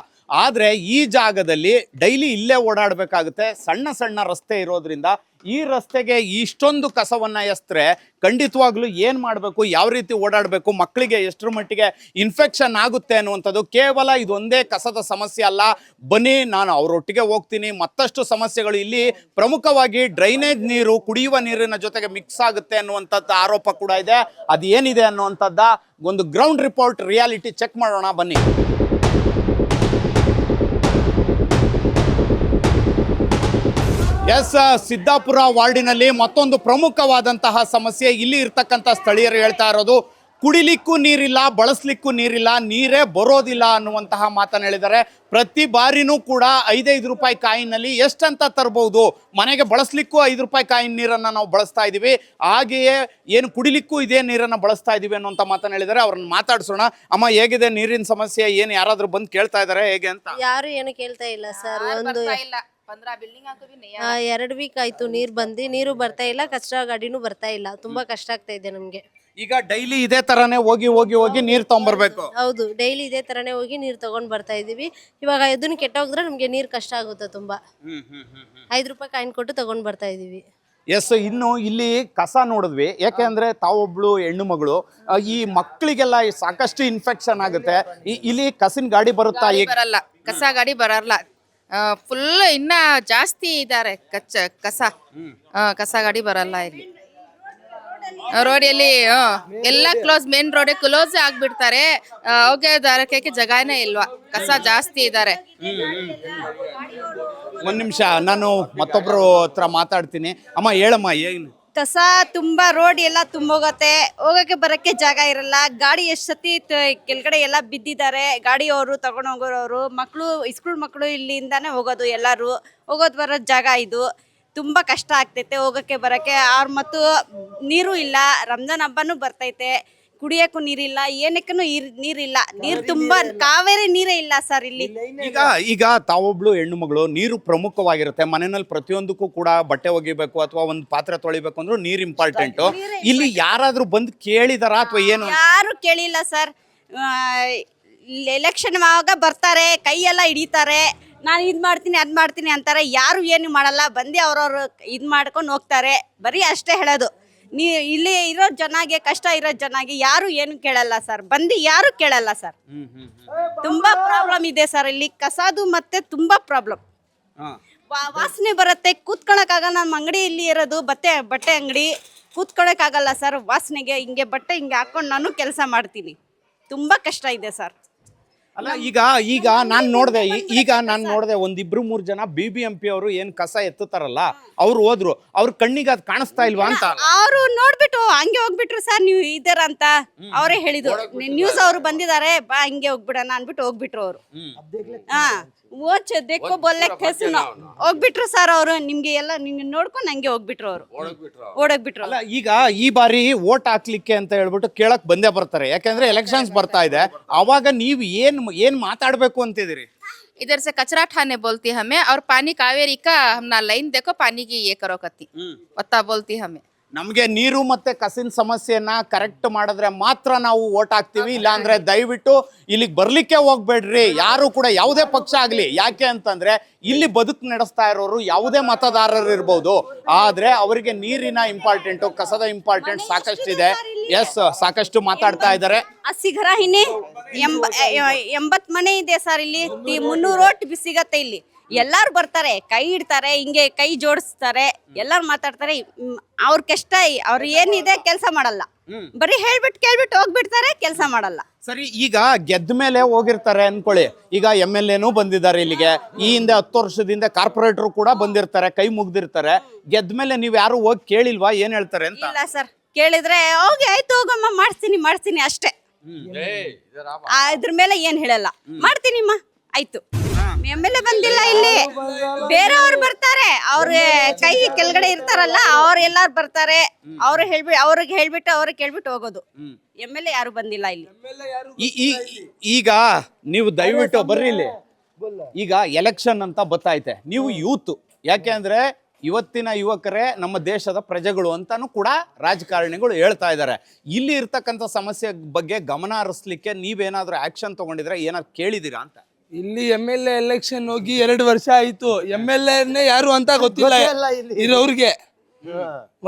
ಆದ್ರೆ ಈ ಜಾಗದಲ್ಲಿ ಡೈಲಿ ಇಲ್ಲೇ ಓಡಾಡಬೇಕಾಗುತ್ತೆ. ಸಣ್ಣ ರಸ್ತೆ ಇರೋದ್ರಿಂದ ಈ ರಸ್ತೆಗೆ ಇಷ್ಟೊಂದು ಕಸವನ್ನ ಎಸ್ತರೆ ಖಂಡಿತವಾಗ್ಲೂ ಏನ್ ಮಾಡಬೇಕು, ಯಾವ ರೀತಿ ಓಡಾಡಬೇಕು, ಮಕ್ಕಳಿಗೆ ಎಷ್ಟರ ಮಟ್ಟಿಗೆ ಇನ್ಫೆಕ್ಷನ್ ಆಗುತ್ತೆ ಅನ್ನುವಂಥದ್ದು. ಕೇವಲ ಇದೊಂದೇ ಕಸದ ಸಮಸ್ಯೆ ಅಲ್ಲ, ಬನ್ನಿ ನಾನು ಅವರೊಟ್ಟಿಗೆ ಹೋಗ್ತೀನಿ. ಮತ್ತಷ್ಟು ಸಮಸ್ಯೆಗಳು ಇಲ್ಲಿ, ಪ್ರಮುಖವಾಗಿ ಡ್ರೈನೇಜ್ ನೀರು ಕುಡಿಯುವ ನೀರಿನ ಜೊತೆಗೆ ಮಿಕ್ಸ್ ಆಗುತ್ತೆ ಅನ್ನುವಂಥದ್ದು ಆರೋಪ ಕೂಡ ಇದೆ. ಅದು ಏನಿದೆ ಅನ್ನುವಂಥದ್ದ ಒಂದು ಗ್ರೌಂಡ್ ರಿಪೋರ್ಟ್ ರಿಯಾಲಿಟಿ ಚೆಕ್ ಮಾಡೋಣ ಬನ್ನಿ. ಎಸ್, ಸಿದ್ದಾಪುರ ವಾರ್ಡಿನಲ್ಲಿ ಮತ್ತೊಂದು ಪ್ರಮುಖವಾದಂತಹ ಸಮಸ್ಯೆ. ಇಲ್ಲಿ ಇರ್ತಕ್ಕಂಥ ಸ್ಥಳೀಯರು ಹೇಳ್ತಾ ಇರೋದು ಕುಡಿಲಿಕ್ಕೂ ನೀರಿಲ್ಲ, ಬಳಸಲಿಕ್ಕೂ ನೀರಿಲ್ಲ, ನೀರೇ ಬರೋದಿಲ್ಲ ಅನ್ನುವಂತಹ ಮಾತನ್ನು ಹೇಳಿದ್ದಾರೆ. ಪ್ರತಿ ಬಾರಿನೂ ಕೂಡ 5 ರೂಪಾಯಿ ಕಾಯಿನಲ್ಲಿ ಎಷ್ಟಂತ ತರಬಹುದು, ಮನೆಗೆ ಬಳಸಲಿಕ್ಕೂ 5 ರೂಪಾಯಿ ಕಾಯಿನ್ ನೀರನ್ನು ನಾವು ಬಳಸ್ತಾ ಇದ್ದೀವಿ, ಹಾಗೆಯೇ ಏನು ಕುಡಿಲಿಕ್ಕೂ ಇದೇ ನೀರನ್ನು ಬಳಸ್ತಾ ಇದ್ದೀವಿ ಅನ್ನುವಂಥ ಮಾತನ್ನು ಹೇಳಿದ್ದಾರೆ. ಅವ್ರನ್ನ ಮಾತಾಡ್ಸೋಣ. ಅಮ್ಮ, ಹೇಗಿದೆ ನೀರಿನ ಸಮಸ್ಯೆ? ಏನು ಯಾರಾದರೂ ಬಂದು ಕೇಳ್ತಾ ಇದ್ದಾರೆ ಹೇಗೆ ಅಂತ? ಯಾರು ಏನು ಕೇಳ್ತಾ ಇಲ್ಲ ಸರ್. 2 ವೀಕ್ ಆಯ್ತು ನೀರು ಬರ್ತಾ ಇಲ್ಲ, ಕಚರಾ ಗಾಡಿನೂ ಬರ್ತಾ ಇಲ್ಲ. ತುಂಬಾ ಕಷ್ಟ ಆಗ್ತಾ ಇದೆ ನಮ್ಗೆ. ಈಗ ಡೈಲಿ ಇದೇ ತರನೇ ಹೋಗಿ ನೀರು ತಗೊಂಡ್ಬರ್ಬೇಕು. ಹೌದು, ಡೈಲಿ ಇದೇ ತರನೇ ಹೋಗಿ ನೀರು ತಗೊಂಡ್ ಬರ್ತಾ ಇದೀವಿ. ಇವಾಗ ಇದನ್ನ ಕೆಟ್ಟೋಗಿದ್ರೆ ನಮ್ಗೆ ನೀರು ಕಷ್ಟ ಆಗುತ್ತೆ ತುಂಬಾ. 5 ರೂಪಾಯಿ ಕಾಯಿನ್ ಕೊಟ್ಟು ತಗೊಂಡ್ ಬರ್ತಾ ಇದೀವಿ. ಎಸ್, ಇನ್ನು ಇಲ್ಲಿ ಕಸ ನೋಡಿದ್ವಿ. ಯಾಕೆಂದ್ರೆ ತಾವೊಬ್ಳು ಹೆಣ್ಣು ಮಗಳು, ಈ ಮಕ್ಕಳಿಗೆಲ್ಲ ಸಾಕಷ್ಟು ಇನ್ಫೆಕ್ಷನ್ ಆಗುತ್ತೆ. ಇಲ್ಲಿ ಕಸಿನ ಗಾಡಿ ಬರುತ್ತಾ? ಬರಲ್ಲ, ಕಸ ಗಾಡಿ ಬರಲ್ಲ. ಫುಲ್ ಇನ್ನ ಜಾಸ್ತಿ ಇದ್ದಾರೆ ಕಸ ಗಾಡಿ ಬರಲ್ಲ ಇಲ್ಲಿ. ರೋಡಲ್ಲಿ ಎಲ್ಲ ಕ್ಲೋಸ್, ಮೇನ್ ರೋಡ್ ಕ್ಲೋಸ್ ಆಗ್ಬಿಡ್ತಾರೆ. ಹೋಗೋ ದಾರಕ್ಕೆ ಜಾಗನೇ ಇಲ್ವಾ, ಕಸ ಜಾಸ್ತಿ ಇದ್ದಾರೆ. ಒಂದ್ ನಿಮಿಷ, ನಾನು ಮತ್ತೊಬ್ರು ಹತ್ರ ಮಾತಾಡ್ತೀನಿ. ಅಮ್ಮ ಹೇಳಮ್ಮ, ಏನು ಕಸ ತುಂಬಾ ರೋಡ್ ಎಲ್ಲ ತುಂಬೋಗತ್ತೆ, ಹೋಗಕ್ಕೆ ಬರಕ್ಕೆ ಜಾಗ ಇರಲ್ಲ. ಗಾಡಿ ಎಷ್ಟು ಸತಿ ಕೆಳಗಡೆ ಎಲ್ಲ ಬಿದ್ದಿದ್ದಾರೆ. ಗಾಡಿಯವರು ತಗೊಂಡು ಹೋಗೋರು ಮಕ್ಕಳು, ಸ್ಕೂಲ್ ಮಕ್ಕಳು ಇಲ್ಲಿಂದಾನೆ ಹೋಗೋದು, ಎಲ್ಲರೂ ಹೋಗೋದು ಬರೋದು ಜಾಗ ಇದು. ತುಂಬ ಕಷ್ಟ ಆಗ್ತೈತೆ ಹೋಗಕ್ಕೆ ಬರಕ್ಕೆ. ಮತ್ತು ನೀರು ಇಲ್ಲ, ರಂಜಾನ್ ಹಬ್ಬನೂ ಬರ್ತೈತೆ, ಕುಡಿಯಕ್ಕೂ ನೀರಿಲ್ಲ, ಏನಕ್ಕೂ ನೀರಿಲ್ಲ. ನೀರು ತುಂಬಾ ಕಾವೇರಿ ನೀರೇ ಇಲ್ಲ ಸರ್ ಇಲ್ಲಿ. ಈಗ ತಾವೊಬ್ಳು ಹೆಣ್ಣು ಮಗಳು, ನೀರು ಪ್ರಮುಖವಾಗಿರುತ್ತೆ ಮನೆಯಲ್ಲಿ. ಪ್ರತಿಯೊಂದಕ್ಕೂ ಕೂಡ ಬಟ್ಟೆ ಒಗಿಬೇಕು ಅಥವಾ ಒಂದು ಪಾತ್ರೆ ತೊಳಿಬೇಕು ಅಂದ್ರೂ ನೀರು ಇಂಪಾರ್ಟೆಂಟ್. ಇಲ್ಲಿ ಯಾರಾದ್ರೂ ಬಂದು ಕೇಳಿದಾರ ಅಥವಾ ಏನು? ಯಾರು ಕೇಳಿಲ್ಲ ಸರ್. ಎಲೆಕ್ಷನ್ ಆವಾಗ ಬರ್ತಾರೆ, ಕೈಯೆಲ್ಲ ಹಿಡಿತಾರೆ, ನಾನು ಇದು ಮಾಡ್ತೀನಿ ಅದು ಮಾಡ್ತೀನಿ ಅಂತಾರೆ. ಯಾರು ಏನು ಮಾಡಲ್ಲ, ಬಂದು ಅವ್ರವ್ರು ಇದು ಮಾಡ್ಕೊಂಡು ಹೋಗ್ತಾರೆ. ಬರೀ ಅಷ್ಟೇ ಹೇಳೋದು. ಇಲ್ಲಿ ಇರೋ ಜನಗೆ, ಕಷ್ಟ ಇರೋ ಜನಗೆ ಯಾರು ಏನು ಕೇಳಲ್ಲ ಸರ್. ಬಂದು ಯಾರು ಕೇಳಲ್ಲ ಸರ್. ತುಂಬಾ ಪ್ರಾಬ್ಲಮ್ ಇದೆ ಸರ್ ಇಲ್ಲಿ ಕಸದು. ಮತ್ತೆ ತುಂಬಾ ಪ್ರಾಬ್ಲಮ್, ವಾಸನೆ ಬರುತ್ತೆ, ಕೂತ್ಕೊಳಕ್ಕಾಗಲ್ಲ. ನಮ್ಮ ಅಂಗಡಿ ಇಲ್ಲಿ ಇರೋದು ಬಟ್ಟೆ ಅಂಗಡಿ, ಕೂತ್ಕೊಳಕ್ಕಾಗಲ್ಲ ಸರ್ ವಾಸನೆಗೆ. ಹಿಂಗೆ ಬಟ್ಟೆ ಹಿಂಗೆ ಹಾಕೊಂಡು ನಾನು ಕೆಲಸ ಮಾಡ್ತೀನಿ. ತುಂಬ ಕಷ್ಟ ಇದೆ ಸರ್. ಅಲ್ಲ ಈಗ ನಾನು ನೋಡಿದೆ ಒಂದಿಬ್ರು 3 ಜನ BBMP ಅವರು ಏನ್ ಕಸ ಎತ್ತುತ್ತಾರಲ್ಲ ಅವ್ರು ಹೋದ್ರು, ಅವ್ರ ಕಣ್ಣಿಗೆ ಅದು ಕಾಣಿಸ್ತಾ ಇಲ್ವಾ ಅಂತ. ಅವರು ನೋಡ್ಬಿಟ್ಟು ಹಂಗೆ ಹೋಗ್ಬಿಟ್ರು ಸರ್, ನೀವು ಇದರ ಅಂತ ಅವರೇ ಹೇಳಿದ್ರು. ನ್ಯೂಸ್ ಅವರು ಬಂದಿದ್ದಾರೆ, ಬಾ ಹಿಂಗೆ ಹೋಗ್ಬಿಡೋಣ ಅನ್ಬಿಟ್ಟು ಹೋಗ್ಬಿಟ್ರು ಅವರು. ಹಾ ದೇಕ್ಕೋ ಬೋಲ್ಲೆ ಕೆಲ್ಸನ ಹೋಗ್ಬಿಟ್ರು ಸರ್ ಅವರು. ನಿಮ್ಗೆ ಎಲ್ಲ ನಿಮ್ಗೆ ನೋಡ್ಕೊಂಡು ಹಂಗೆ ಹೋಗ್ಬಿಟ್ರು ಅವರು, ಓಡೋಗ್ಬಿಟ್ರು. ಅಲ್ಲ ಈಗ ಈ ಬಾರಿ ವೋಟ್ ಹಾಕ್ಲಿಕ್ಕೆ ಅಂತ ಹೇಳ್ಬಿಟ್ಟು ಕೇಳಕ್ ಬಂದೇ ಬರ್ತಾರೆ, ಯಾಕಂದ್ರೆ ಎಲೆಕ್ಷನ್ಸ್ ಬರ್ತಾ ಇದೆ. ಅವಾಗ ನೀವು ಏನ್ ಮಾತಾಡ್ಬೇಕು ಅಂತಿದ್ದೀರಿ? इधर से कचरा उठाने बोलती हमें, और पानी कावेरी का हमना लाइन देखो, पानी की ये करो कत्ती पत्ता बोलती हमें. ನಮಗೆ ನೀರು ಮತ್ತೆ ಕಸಿನ ಸಮಸ್ಯೆಯನ್ನ ಕರೆಕ್ಟ್ ಮಾಡಿದ್ರೆ ಮಾತ್ರ ನಾವು ವೋಟ್ ಹಾಕ್ತೀವಿ, ಇಲ್ಲ ಅಂದ್ರೆ ದಯವಿಟ್ಟು ಇಲ್ಲಿಗೆ ಬರ್ಲಿಕ್ಕೆ ಹೋಗ್ಬೇಡ್ರಿ ಯಾರು ಕೂಡ, ಯಾವುದೇ ಪಕ್ಷ ಆಗ್ಲಿ. ಯಾಕೆ ಅಂತಂದ್ರೆ ಇಲ್ಲಿ ಬದುಕು ನಡೆಸ್ತಾ ಇರೋರು ಯಾವುದೇ ಮತದಾರರು ಇರ್ಬೋದು, ಆದ್ರೆ ಅವರಿಗೆ ನೀರಿನ ಇಂಪಾರ್ಟೆಂಟು, ಕಸದ ಇಂಪಾರ್ಟೆಂಟ್ ಸಾಕಷ್ಟಿದೆ. ಎಸ್, ಸಾಕಷ್ಟು ಮಾತಾಡ್ತಾ ಇದ್ದಾರೆ. 80 घರ ಇನ್ನೇ 80 ಮನೆ ಇದೆ ಸರ್ ಇಲ್ಲಿ. 300 ಓಟ್ ಸಿಗತ್ತೆ ಇಲ್ಲಿ. ಎಲ್ಲಾರು ಬರ್ತಾರೆ, ಕೈ ಇಡ್ತಾರೆ, ಹಿಂಗೆ ಕೈ ಜೋಡಿಸ್ತಾರೆ, ಎಲ್ಲಾರು ಮಾತಾಡ್ತಾರೆ. ಅವ್ರ ಕಷ್ಟ, ಅವ್ರು ಏನಿದೆ ಕೆಲಸ ಮಾಡಲ್ಲ, ಬರೀ ಹೇಳ್ಬಿಟ್ಟು ಕೇಳ್ಬಿಟ್ಟು ಹೋಗ್ಬಿಡ್ತಾರೆ, ಕೆಲಸ ಮಾಡಲ್ಲ. ಸರಿ, ಈಗ ಗೆದ್ದ ಮೇಲೆ ಹೋಗಿರ್ತಾರೆ ಅನ್ಕೊಳ್ಳಿ. ಈಗ MLAನೂ ಬಂದಿದ್ದಾರೆ ಇಲ್ಲಿಗೆ, ಈ ಹಿಂದೆ 10 ವರ್ಷದಿಂದ ಕಾರ್ಪೊರೇಟರ್ ಕೂಡ ಬಂದಿರ್ತಾರೆ, ಕೈ ಮುಗ್ದಿರ್ತಾರೆ. ಗೆದ್ದ ಮೇಲೆ ನೀವ್ ಯಾರು ಹೋಗಿ ಕೇಳಿಲ್ವಾ ಏನ್ ಹೇಳ್ತಾರೆ ಅಂತ? ಇಲ್ಲ ಸರ್, ಕೇಳಿದ್ರೆ ಹೋಗಿ ಆಯ್ತು ಹೋಗಮ್ಮ ಮಾಡ್ತೀನಿ ಅಷ್ಟೇ. ಅದ್ರ ಮೇಲೆ ಏನ್ ಹೇಳಲ್ಲ, ಮಾಡ್ತೀನಿಮ್ಮ ಆಯ್ತು. MLA ಬಂದಿಲ್ಲ ಇಲ್ಲಿ, ಬೇರೆಯವ್ರು ಬರ್ತಾರೆ, ಅವ್ರ ಕೈ ಕೆಳಗಡೆ ಇರ್ತಾರಲ್ಲ ಅವ್ರು ಎಲ್ಲಾರು ಬರ್ತಾರೆ, ಅವ್ರಿಗೆ ಹೇಳ್ಬಿಟ್ಟು ಅವ್ರಿಗೆ ಕೇಳ್ಬಿಟ್ಟು ಹೋಗೋದು. MLA ಯಾರು ಬಂದಿಲ್ಲ ಇಲ್ಲಿ. ಈಗ ನೀವು ದಯವಿಟ್ಟು ಬರ್ರಿ ಇಲ್ಲಿ. ಈಗ ಎಲೆಕ್ಷನ್ ಅಂತ ಬತ್ತೈತೆ, ನೀವು ಯೂತ್, ಯಾಕೆ ಅಂದ್ರೆ ಇವತ್ತಿನ ಯುವಕರೇ ನಮ್ಮ ದೇಶದ ಪ್ರಜೆಗಳು ಅಂತಾನು ಕೂಡ ರಾಜಕಾರಣಿಗಳು ಹೇಳ್ತಾ ಇದ್ದಾರೆ. ಇಲ್ಲಿ ಇರ್ತಕ್ಕಂಥ ಸಮಸ್ಯೆ ಬಗ್ಗೆ ಗಮನ ಹರಿಸ್ಲಿಕ್ಕೆ ನೀವೇನಾದ್ರೂ ಆಕ್ಷನ್ ತಗೊಂಡಿದ್ರೆ, ಏನಾದ್ರು ಕೇಳಿದೀರಾ ಅಂತ? ಇಲ್ಲಿ MLA ಎಲೆಕ್ಷನ್ ಹೋಗಿ 2 ವರ್ಷ ಆಯ್ತು, MLA ಯಾರು ಅಂತ ಗೊತ್ತಿಲ್ಲ ಇರೋರ್ಗೆ.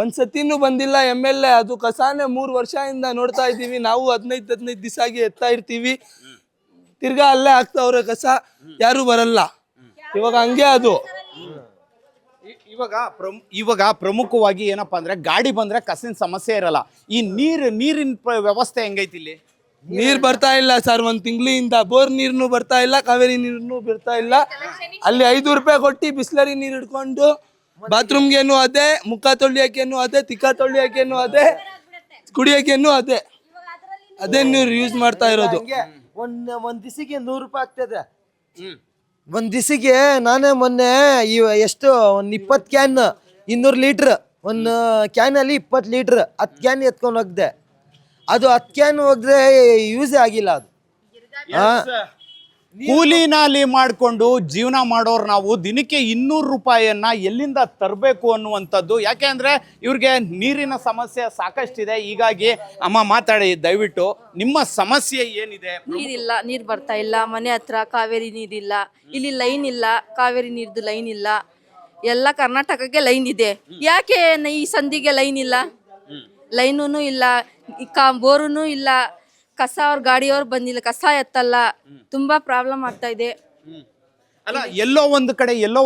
ಒಂದ್ಸತಿನೂ ಬಂದಿಲ್ಲ MLA. ಅದು ಕಸಾನೆ 3 ವರ್ಷದಿಂದ ನೋಡ್ತಾ ಇದ್ದೀವಿ ನಾವು. 15 ದಿವಸ ಆಗಿ ಎತ್ತಾ ಇರ್ತೀವಿ, ತಿರ್ಗಾ ಅಲ್ಲೇ ಆಗ್ತಾವ್ರೆ ಕಸ, ಯಾರು ಬರಲ್ಲ. ಇವಾಗ ಹಂಗೆ ಅದು. ಇವಾಗ ಪ್ರಮುಖವಾಗಿ ಏನಪ್ಪಾ ಅಂದ್ರೆ, ಗಾಡಿ ಬಂದ್ರೆ ಕಸಿನ ಸಮಸ್ಯೆ ಇರಲ್ಲ. ಈ ನೀರಿನ ವ್ಯವಸ್ಥೆ ಹೆಂಗೈತಿ ಇಲ್ಲಿ? ನೀರ್ ಬರ್ತಾ ಇಲ್ಲ ಸರ್, 1 ತಿಂಗಳಿಂದ. ಬೋರ್ ನೀರ್ನು ಬರ್ತಾ ಇಲ್ಲ, ಕಾವೇರಿ ನೀರ್ನು ಬರ್ತಾ ಇಲ್ಲ. ಅಲ್ಲಿ 5 ರೂಪಾಯಿ ಕೊಟ್ಟು ಬಿಸ್ಲರಿ ನೀರ್ ಹಿಡ್ಕೊಂಡು ಬಾತ್ರೂಮ್ಗೇನು ಅದೇ, ಮುಖ ತೊಳಿಯಕ್ಕೇನು ಅದೇ, ತಿಕ್ಕ ತೊಳಿಯಕ್ಕೇನು ಅದೇ, ಕುಡಿಯಕ್ಕೇನು ಅದೇ ನೀರು ಯೂಸ್ ಮಾಡ್ತಾ ಇರೋದು. ಒಂದ್ ದಿಸಿಗೆ 100 ರೂಪಾಯಿ ಆಗ್ತದೆ. ಒಂದ್ ದಿಸಿಗೆ ನಾನೇ ಮೊನ್ನೆ ಎಷ್ಟು 20 ಕ್ಯಾನ್ 200 ಲೀಟ್ರ್, ಒಂದು ಕ್ಯಾನ್ ಅಲ್ಲಿ 20 ಲೀಟ್ರ್ 10 ಕ್ಯಾನ್ ಎತ್ಕೊಂಡು ಹೋಗ್ದೆ. ಅದು 10 ಕ್ಯಾನ್ ಹೋದ್ರೆ ಯೂಸೇ ಆಗಿಲ್ಲ. ಅದು ಕೂಲಿನಲ್ಲಿ ಮಾಡಿಕೊಂಡು ಜೀವನ ಮಾಡೋರು ನಾವು ದಿನಕ್ಕೆ 200 ರೂಪಾಯಿಯನ್ನ ಎಲ್ಲಿಂದ ತರಬೇಕು ಅನ್ನುವಂಥದ್ದು. ಯಾಕೆ ಅಂದ್ರೆ ಇವ್ರಿಗೆ ನೀರಿನ ಸಮಸ್ಯೆ ಸಾಕಷ್ಟಿದೆ. ಹೀಗಾಗಿ ಅಮ್ಮ ಮಾತಾಡಿ ದಯವಿಟ್ಟು, ನಿಮ್ಮ ಸಮಸ್ಯೆ ಏನಿದೆ? ನೀರಿಲ್ಲ, ನೀರು ಬರ್ತಾ ಇಲ್ಲ. ಮನೆ ಹತ್ರ ಕಾವೇರಿ ನೀರಿಲ್ಲ, ಇಲ್ಲಿ ಲೈನ್ ಇಲ್ಲ, ಕಾವೇರಿ ನೀರ್ದು ಲೈನ್ ಇಲ್ಲ. ಎಲ್ಲ ಕರ್ನಾಟಕಕ್ಕೆ ಲೈನ್ ಇದೆ, ಯಾಕೆ ಈ ಸಂಧಿಗೆ ಲೈನ್ ಇಲ್ಲ? ಲೈನೂ ಇಲ್ಲ, ಬೋರೂ ಇಲ್ಲ, ಕಸ ಅವ್ರ ಗಾಡಿಯವ್ರು ಬಂದಿಲ್ಲ, ಕಸ ಎತ್ತಲ್ಲ. ತುಂಬಾ ಪ್ರಾಬ್ಲಮ್ ಆಗ್ತಾ ಇದೆ. ಅಲ್ಲ, ಎಲ್ಲೋ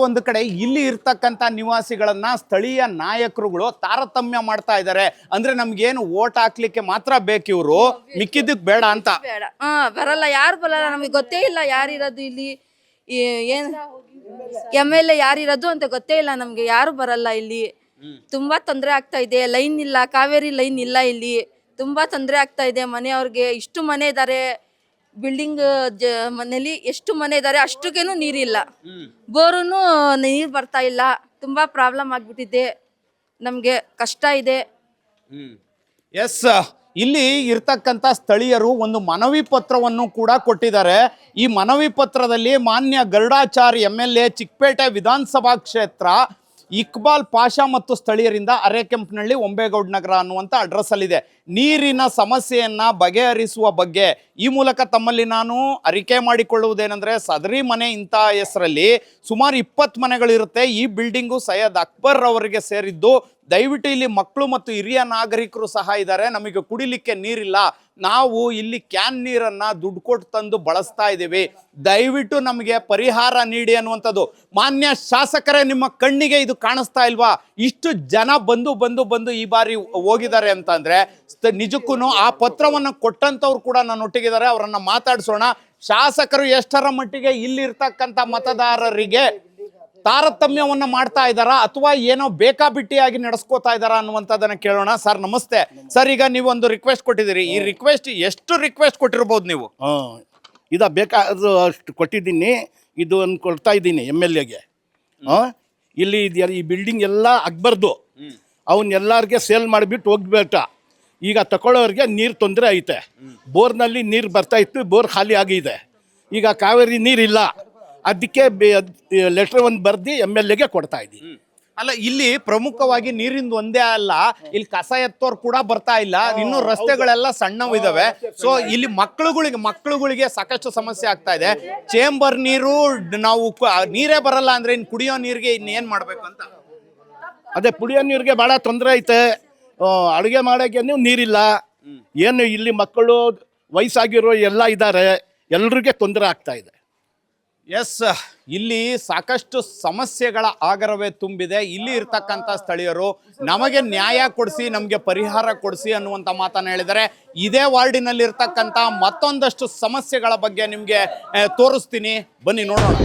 ಒಂದು ಕಡೆ ಇಲ್ಲಿ ಇರ್ತಕ್ಕಂಥ ನಿವಾಸಿಗಳನ್ನ ಸ್ಥಳೀಯ ನಾಯಕರುಗಳು ತಾರತಮ್ಯ ಮಾಡ್ತಾ ಇದ್ದಾರೆ. ಅಂದ್ರೆ ನಮ್ಗೇನು ವೋಟ್ ಹಾಕ್ಲಿಕ್ಕೆ ಮಾತ್ರ ಬೇಕಿವ್ರು, ಮಿಕ್ಕಿದ್ದಕ್ ಬೇಡ ಅಂತ. ಬೇಡ, ಬರಲ್ಲ, ಯಾರು ಬರಲ್ಲ. ನಮಗೆ ಗೊತ್ತೇ ಇಲ್ಲ ಯಾರಿರೋದು ಇಲ್ಲಿ, ಏನ್ MLA ಯಾರಿರೋದು ಅಂತ ಗೊತ್ತೇ ಇಲ್ಲ ನಮ್ಗೆ. ಯಾರು ಬರಲ್ಲ ಇಲ್ಲಿ. ತುಂಬಾ ತೊಂದರೆ ಆಗ್ತಾ ಇದೆ. ಲೈನ್ ಇಲ್ಲ, ಕಾವೇರಿ ಲೈನ್ ಇಲ್ಲ ಇಲ್ಲಿ. ತುಂಬಾ ತೊಂದರೆ ಆಗ್ತಾ ಇದೆ ಮನೆಯವ್ರಿಗೆ. ಇಷ್ಟು ಮನೆ ಇದ್ದಾರೆ, ಬಿಲ್ಡಿಂಗ್ ಮನೇಲಿ ಎಷ್ಟು ಮನೆ ಇದ್ದಾರೆ, ಅಷ್ಟಕ್ಕೇನು ನೀರಿಲ್ಲ. ಬೋರುನು ನೀರು ಬರ್ತಾ ಇಲ್ಲ. ತುಂಬಾ ಪ್ರಾಬ್ಲಮ್ ಆಗ್ಬಿಟ್ಟಿದೆ, ನಮ್ಗೆ ಕಷ್ಟ ಇದೆ. ಎಸ್, ಇಲ್ಲಿ ಇರ್ತಕ್ಕಂಥ ಸ್ಥಳೀಯರು ಒಂದು ಮನವಿ ಪತ್ರವನ್ನು ಕೂಡ ಕೊಟ್ಟಿದ್ದಾರೆ. ಈ ಮನವಿ ಪತ್ರದಲ್ಲಿ ಮಾನ್ಯ ಗರುಡಾಚಾರ್ MLA ಚಿಕ್ಕಪೇಟೆ ವಿಧಾನಸಭಾ ಕ್ಷೇತ್ರ, ಇಕ್ಬಾಲ್ ಪಾಷಾ ಮತ್ತು ಸ್ಥಳೀಯರಿಂದ ಅರೇಕೆಂಪನಹಳ್ಳಿ, ಒಂಬೇಗೌಡ ನಗರ ಅನ್ನುವಂಥ ಅಡ್ರೆಸ್ ಅಲ್ಲಿದೆ. ನೀರಿನ ಸಮಸ್ಯೆಯನ್ನ ಬಗೆಹರಿಸುವ ಬಗ್ಗೆ ಈ ಮೂಲಕ ತಮ್ಮಲ್ಲಿ ನಾನು ಅರಿಕೆ ಮಾಡಿಕೊಳ್ಳುವುದೇನೆಂದ್ರೆ, ಸದರಿ ಮನೆ ಇಂಥ ಹೆಸರಲ್ಲಿ ಸುಮಾರು 20 ಮನೆಗಳಿರುತ್ತೆ. ಈ ಬಿಲ್ಡಿಂಗು ಸೈಯದ್ ಅಕ್ಬರ್ ಅವರಿಗೆ ಸೇರಿದ್ದು. ದಯವಿಟ್ಟು ಇಲ್ಲಿ ಮಕ್ಕಳು ಮತ್ತು ಹಿರಿಯ ನಾಗರಿಕರು ಸಹ ಇದ್ದಾರೆ. ನಮಗೆ ಕುಡಿಲಿಕ್ಕೆ ನೀರಿಲ್ಲ, ನಾವು ಇಲ್ಲಿ ಕ್ಯಾನ್ ನೀರನ್ನ ದುಡ್ಡು ಕೊಟ್ಟು ತಂದು ಬಳಸ್ತಾ ಇದ್ದೀವಿ, ದಯವಿಟ್ಟು ನಮಗೆ ಪರಿಹಾರ ನೀಡಿ ಅನ್ನುವಂಥದ್ದು. ಮಾನ್ಯ ಶಾಸಕರೇ, ನಿಮ್ಮ ಕಣ್ಣಿಗೆ ಇದು ಕಾಣಿಸ್ತಾ ಇಲ್ವಾ? ಇಷ್ಟು ಜನ ಬಂದು ಈ ಬಾರಿ ಹೋಗಿದ್ದಾರೆ ಅಂತಂದ್ರೆ ನಿಜಕ್ಕೂ ಆ ಪತ್ರವನ್ನು ಕೊಟ್ಟಂತವ್ರು ಕೂಡ ನನ್ನೊಟ್ಟಿಗಿದ್ದಾರೆ. ಅವರನ್ನ ಮಾತಾಡ್ಸೋಣ. ಶಾಸಕರು ಎಷ್ಟರ ಮಟ್ಟಿಗೆ ಇಲ್ಲಿರ್ತಕ್ಕಂಥ ಮತದಾರರಿಗೆ ತಾರತಮ್ಯವನ್ನ ಮಾಡ್ತಾ ಇದ್ದಾರಾ ಅಥವಾ ಏನೋ ಬೇಕಾಬಿಟ್ಟಿಯಾಗಿ ನಡೆಸ್ಕೋತಾ ಇದ್ದಾರಾ ಅನ್ನುವಂಥದ್ದನ್ನ ಕೇಳೋಣ. ಸರ್ ನಮಸ್ತೆ. ಸರ್, ಈಗ ನೀವು ಒಂದು ರಿಕ್ವೆಸ್ಟ್ ಕೊಟ್ಟಿದ್ದೀರಿ. ಈ ರಿಕ್ವೆಸ್ಟ್ ಎಷ್ಟು ರಿಕ್ವೆಸ್ಟ್ ಕೊಟ್ಟಿರ್ಬೋದು ನೀವು? ಬೇಕಾದ್ರೂ ಅಷ್ಟು ಕೊಟ್ಟಿದ್ದೀನಿ. ಇದು ಒಂದು ಕೊಡ್ತಾ ಇದ್ದೀನಿ MLAಗೆ. ಇಲ್ಲಿ ಈ ಬಿಲ್ಡಿಂಗ್ ಎಲ್ಲ ಆಗ್ಬಾರ್ದು, ಅವನ್ನೆಲ್ಲರಿಗೆ ಸೇಲ್ ಮಾಡಿಬಿಟ್ಟು ಹೋಗ್ಬೇಟ. ಈಗ ತಗೊಳ್ಳೋರಿಗೆ ನೀರು ತೊಂದರೆ ಐತೆ. ಬೋರ್ನಲ್ಲಿ ನೀರು ಬರ್ತಾ ಇತ್ತು, ಬೋರ್ ಖಾಲಿ ಆಗಿದೆ. ಈಗ ಕಾವೇರಿ ನೀರಿಲ್ಲ, ಅದಕ್ಕೆ ಲೆಟರ್ ಒಂದು ಬರ್ದು MLAಗೆ ಕೊಡ್ತಾ ಇದ್ದೀನಿ. ಅಲ್ಲ, ಇಲ್ಲಿ ಪ್ರಮುಖವಾಗಿ ನೀರಿಂದ ಒಂದೇ ಅಲ್ಲ, ಇಲ್ಲಿ ಕಸ ಎತ್ತೋರು ಕೂಡ ಬರ್ತಾ ಇಲ್ಲ. ಇನ್ನು ರಸ್ತೆಗಳೆಲ್ಲ ಸಣ್ಣವಿದಾವೆ. ಸೊ ಇಲ್ಲಿ ಮಕ್ಕಳುಗಳಿಗೆ ಸಾಕಷ್ಟು ಸಮಸ್ಯೆ ಆಗ್ತಾ ಇದೆ. ಚೇಂಬರ್ ನೀರು ನಾವು ನೀರೇ ಬರಲ್ಲ ಅಂದ್ರೆ ಇನ್ನು ಕುಡಿಯೋ ನೀರಿಗೆ ಇನ್ನೇನ್ ಮಾಡ್ಬೇಕು ಅಂತ. ಅದೇ ಕುಡಿಯೋ ನೀರಿಗೆ ಭಾಳ ತೊಂದರೆ ಐತೆ. ಅಡುಗೆ ಮಾಡೋಕ್ಕೆ ನೀರಿಲ್ಲ. ಏನು ಇಲ್ಲಿ ಮಕ್ಕಳು ವಯಸ್ಸಾಗಿರೋ ಎಲ್ಲ ಇದ್ದಾರೆ, ಎಲ್ರಿಗೆ ತೊಂದರೆ ಆಗ್ತಾ ಇದೆ. ಎಸ್, ಇಲ್ಲಿ ಸಾಕಷ್ಟು ಸಮಸ್ಯೆಗಳ ಆಗರವೇ ತುಂಬಿದೆ. ಇಲ್ಲಿ ಇರ್ತಕ್ಕಂಥ ಸ್ಥಳೀಯರು ನಮಗೆ ನ್ಯಾಯ ಕೊಡಿಸಿ, ನಮಗೆ ಪರಿಹಾರ ಕೊಡಿಸಿ ಅನ್ನುವಂಥ ಮಾತನ್ನು ಹೇಳಿದ್ದಾರೆ. ಇದೇ ವಾರ್ಡಿನಲ್ಲಿ ಇರ್ತಕ್ಕಂಥ ಮತ್ತೊಂದಷ್ಟು ಸಮಸ್ಯೆಗಳ ಬಗ್ಗೆ ನಿಮಗೆ ತೋರಿಸ್ತೀನಿ, ಬನ್ನಿ ನೋಡೋಣ.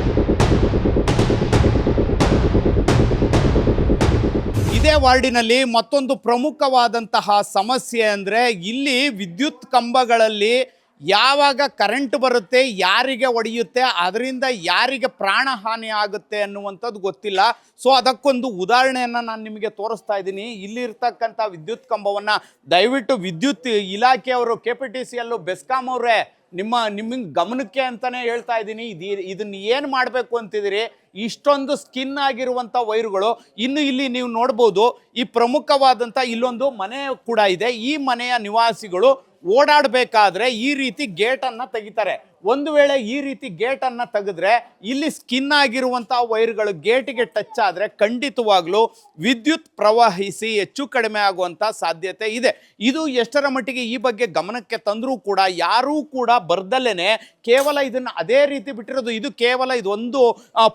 ಇದೇ ವಾರ್ಡಿನಲ್ಲಿ ಮತ್ತೊಂದು ಪ್ರಮುಖವಾದಂತಹ ಸಮಸ್ಯೆ ಅಂದರೆ ಇಲ್ಲಿ ವಿದ್ಯುತ್ ಕಂಬಗಳಲ್ಲಿ ಯಾವಾಗ ಕರೆಂಟ್ ಬರುತ್ತೆ, ಯಾರಿಗೆ ಹೊಡೆಯುತ್ತೆ, ಅದರಿಂದ ಯಾರಿಗೆ ಪ್ರಾಣ ಹಾನಿ ಆಗುತ್ತೆ ಅನ್ನುವಂಥದ್ದು ಗೊತ್ತಿಲ್ಲ. ಸೊ ಅದಕ್ಕೊಂದು ಉದಾಹರಣೆಯನ್ನು ನಾನು ನಿಮಗೆ ತೋರಿಸ್ತಾ ಇದ್ದೀನಿ. ಇಲ್ಲಿ ಇರ್ತಕ್ಕಂಥ ವಿದ್ಯುತ್ ಕಂಬವನ್ನು ದಯವಿಟ್ಟು ವಿದ್ಯುತ್ ಇಲಾಖೆಯವರು, KPTCL, ಬೆಸ್ಕಾಂ ಅವರೇ, ನಿಮ್ಮ ಗಮನಕ್ಕೆ ಅಂತಾನೆ ಹೇಳ್ತಾ ಇದ್ದೀನಿ. ಇದನ್ನ ಏನು ಮಾಡಬೇಕು ಅಂತಿದ್ದೀರಿ? ಇಷ್ಟೊಂದು ಸ್ಕಿನ್ ಆಗಿರುವಂಥ ವೈರುಗಳು. ಇನ್ನು ಇಲ್ಲಿ ನೀವು ನೋಡ್ಬೋದು, ಈ ಪ್ರಮುಖವಾದಂಥ ಇಲ್ಲೊಂದು ಮನೆ ಕೂಡ ಇದೆ. ಈ ಮನೆಯ ನಿವಾಸಿಗಳು ಓಡಾಡಬೇಕಾದ್ರೆ ಈ ರೀತಿ ಗೇಟನ್ನು ತೆಗಿತಾರೆ. ಒಂದು ವೇಳೆ ಈ ರೀತಿ ಗೇಟನ್ನು ತೆಗೆದ್ರೆ ಇಲ್ಲಿ ಸ್ಕಿನ್ ಆಗಿರುವಂಥ ವೈರ್ಗಳು ಗೇಟಿಗೆ ಟಚ್ ಆದರೆ ಖಂಡಿತವಾಗ್ಲೂ ವಿದ್ಯುತ್ ಪ್ರವಹಿಸಿ ಹೆಚ್ಚು ಕಡಿಮೆ ಆಗುವಂಥ ಸಾಧ್ಯತೆ ಇದೆ. ಇದು ಎಷ್ಟರ ಮಟ್ಟಿಗೆ ಈ ಬಗ್ಗೆ ಗಮನಕ್ಕೆ ತಂದರೂ ಕೂಡ ಯಾರೂ ಕೂಡ ಬರ್ದಲ್ಲೇ ಕೇವಲ ಇದನ್ನು ಅದೇ ರೀತಿ ಬಿಟ್ಟಿರೋದು. ಇದು ಕೇವಲ ಇದೊಂದು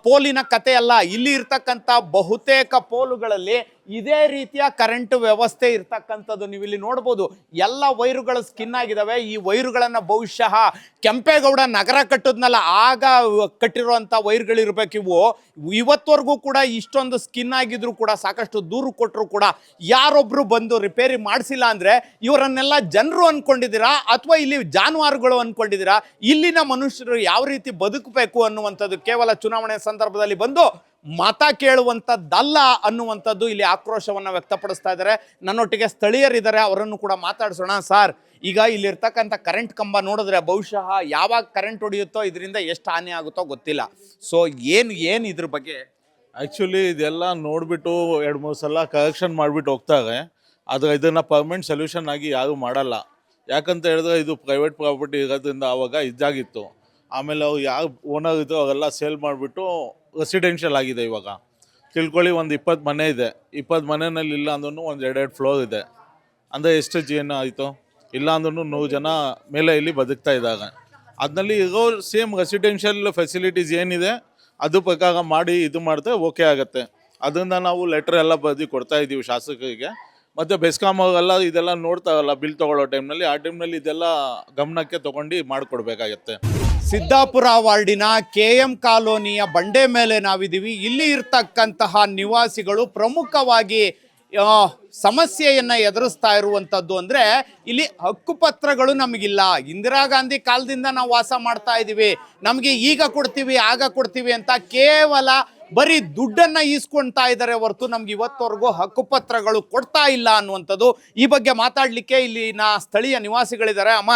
ಪೋಲಿನ ಕತೆ ಅಲ್ಲ. ಇಲ್ಲಿ ಇರ್ತಕ್ಕಂಥ ಬಹುತೇಕ ಪೋಲುಗಳಲ್ಲಿ ಇದೇ ರೀತಿಯ ಕರೆಂಟ್ ವ್ಯವಸ್ಥೆ ಇರ್ತಕ್ಕಂಥದ್ದು ನೀವು ಇಲ್ಲಿ ನೋಡ್ಬೋದು. ಎಲ್ಲ ವೈರುಗಳು ಸ್ಕಿನ್ ಆಗಿದ್ದಾವೆ. ಈ ವೈರುಗಳನ್ನು ಬಹುಶಃ ಕೆಂಪೇಗೌಡ ನಗರ ಕಟ್ಟೋದ್ನಲ್ಲ ಆಗ ಕಟ್ಟಿರುವಂಥ ವೈರ್ಗಳಿರ್ಬೇಕು ಇವು. ಇವತ್ತವರೆಗೂ ಕೂಡ ಇಷ್ಟೊಂದು ಸ್ಕಿನ್ ಆಗಿದ್ರು ಕೂಡ ಸಾಕಷ್ಟು ದೂರು ಕೊಟ್ಟರು ಕೂಡ ಯಾರೊಬ್ರು ಬಂದು ರಿಪೇರಿ ಮಾಡಿಸಿಲ್ಲ ಅಂದರೆ ಇವರನ್ನೆಲ್ಲ ಜನರು ಅಂದ್ಕೊಂಡಿದ್ದೀರಾ ಅಥವಾ ಇಲ್ಲಿ ಜಾನುವಾರುಗಳು ಅಂದ್ಕೊಂಡಿದ್ದೀರಾ? ಇಲ್ಲಿನ ಮನುಷ್ಯರು ಯಾವ ರೀತಿ ಬದುಕಬೇಕು ಅನ್ನುವಂಥದ್ದು ಕೇವಲ ಚುನಾವಣೆ ಸಂದರ್ಭದಲ್ಲಿ ಬಂದು ಮತ ಕೇಳುವಂಥದ್ದಲ್ಲ ಅನ್ನುವಂಥದ್ದು ಇಲ್ಲಿ ಆಕ್ರೋಶವನ್ನು ವ್ಯಕ್ತಪಡಿಸ್ತಾ ಇದ್ದಾರೆ. ನನ್ನೊಟ್ಟಿಗೆ ಸ್ಥಳೀಯರಿದ್ದಾರೆ, ಅವರನ್ನು ಕೂಡ ಮಾತಾಡಿಸೋಣ. ಸರ್, ಈಗ ಇಲ್ಲಿರ್ತಕ್ಕಂಥ ಕರೆಂಟ್ ಕಂಬ ನೋಡಿದ್ರೆ ಬಹುಶಃ ಯಾವಾಗ ಕರೆಂಟ್ ಹೊಡೆಯುತ್ತೋ ಇದರಿಂದ ಎಷ್ಟು ಹಾನಿ ಆಗುತ್ತೋ ಗೊತ್ತಿಲ್ಲ. ಸೊ ಏನು ಇದ್ರ ಬಗ್ಗೆ? ಆ್ಯಕ್ಚುಲಿ ಇದೆಲ್ಲ ನೋಡಿಬಿಟ್ಟು 2-3 ಸಲ ಕರೆಕ್ಷನ್ ಮಾಡಿಬಿಟ್ಟು ಹೋಗ್ತಾರೆ. ಆದರೆ ಇದನ್ನು ಪರ್ಮನೆಂಟ್ ಸೊಲ್ಯೂಷನ್ ಆಗಿ ಯಾರೂ ಮಾಡಲ್ಲ. ಯಾಕಂತ ಹೇಳಿದ್ರೆ ಇದು ಪ್ರೈವೇಟ್ ಪ್ರಾಪರ್ಟಿ ಇರೋದ್ರಿಂದ ಆವಾಗ ಇದಾಗಿತ್ತು. ಆಮೇಲೆ ಅವ್ರು ಯಾರು ಓನರ್ ಇದ್ರು ಅವರೆಲ್ಲ ಸೇಲ್ ಮಾಡಿಬಿಟ್ಟು ರೆಸಿಡೆನ್ಷಿಯಲ್ ಆಗಿದೆ. ಇವಾಗ ತಿಳ್ಕೊಳ್ಳಿ, ಒಂದು 20 ಮನೆ ಇದೆ. 20 ಮನೆಯಲ್ಲಿ ಇಲ್ಲ ಅಂದ್ರೂ ಒಂದು 2 ಫ್ಲೋರ್ ಇದೆ. ಅಂದರೆ ಎಷ್ಟು ಜನ ಆಯಿತು? ಇಲ್ಲ ಅಂದ್ರೂ 100 ಜನ ಮೇಲೆ ಇಲ್ಲಿ ಬದುಕ್ತಾ ಇದ್ದಾರೆ. ಅದರಲ್ಲಿ ಇರೋ ಸೇಮ್ ರೆಸಿಡೆನ್ಷಿಯಲ್ ಫೆಸಿಲಿಟೀಸ್ ಏನಿದೆ ಅದು ಪ್ರಕಾರ ಮಾಡಿ ಇದು ಮಾಡಿದ್ರೆ ಓಕೆ ಆಗುತ್ತೆ. ಅದರಿಂದ ನಾವು ಲೆಟ್ರ್ ಎಲ್ಲ ಬರೆದು ಕೊಡ್ತಾ ಇದ್ದೀವಿ ಶಾಸಕರಿಗೆ. ಮತ್ತು ಬೆಸ್ಕಾಂ ಅವರೆಲ್ಲ ಇದೆಲ್ಲ ನೋಡ್ತಾರಲ್ಲ ಬಿಲ್ ತೊಗೊಳ್ಳೋ ಟೈಮ್ನಲ್ಲಿ, ಆ ಟೈಮ್ನಲ್ಲಿ ಇದೆಲ್ಲ ಗಮನಕ್ಕೆ ತೊಗೊಂಡು ಮಾಡಿಕೊಡ್ಬೇಕಾಗತ್ತೆ. ಸಿದ್ದಾಪುರ ವಾರ್ಡಿನ KM ಕಾಲೋನಿಯ ಬಂಡೆ ಮೇಲೆ ನಾವಿದ್ದೀವಿ. ಇಲ್ಲಿ ಇರ್ತಕ್ಕಂತಹ ನಿವಾಸಿಗಳು ಪ್ರಮುಖವಾಗಿ ಸಮಸ್ಯೆಯನ್ನು ಎದುರಿಸ್ತಾ ಇರುವಂಥದ್ದು ಅಂದರೆ ಇಲ್ಲಿ ಹಕ್ಕುಪತ್ರಗಳು ನಮಗಿಲ್ಲ. ಇಂದಿರಾ ಗಾಂಧಿ ಕಾಲದಿಂದ ನಾವು ವಾಸ ಮಾಡ್ತಾ ಇದ್ದೀವಿ, ನಮಗೆ ಈಗ ಕೊಡ್ತೀವಿ ಆಗ ಕೊಡ್ತೀವಿ ಅಂತ ಕೇವಲ ಬರೀ ದುಡ್ಡನ್ನು ಈಸ್ಕೊಳ್ತಾ ಇದ್ದಾರೆ ಹೊರತು ನಮ್ಗೆ ಇವತ್ತವರೆಗೂ ಹಕ್ಕುಪತ್ರಗಳು ಕೊಡ್ತಾ ಇಲ್ಲ ಅನ್ನುವಂಥದ್ದು. ಈ ಬಗ್ಗೆ ಮಾತಾಡಲಿಕ್ಕೆ ಇಲ್ಲಿನ ಸ್ಥಳೀಯ ನಿವಾಸಿಗಳಿದ್ದಾರೆ. ಅಮ್ಮ,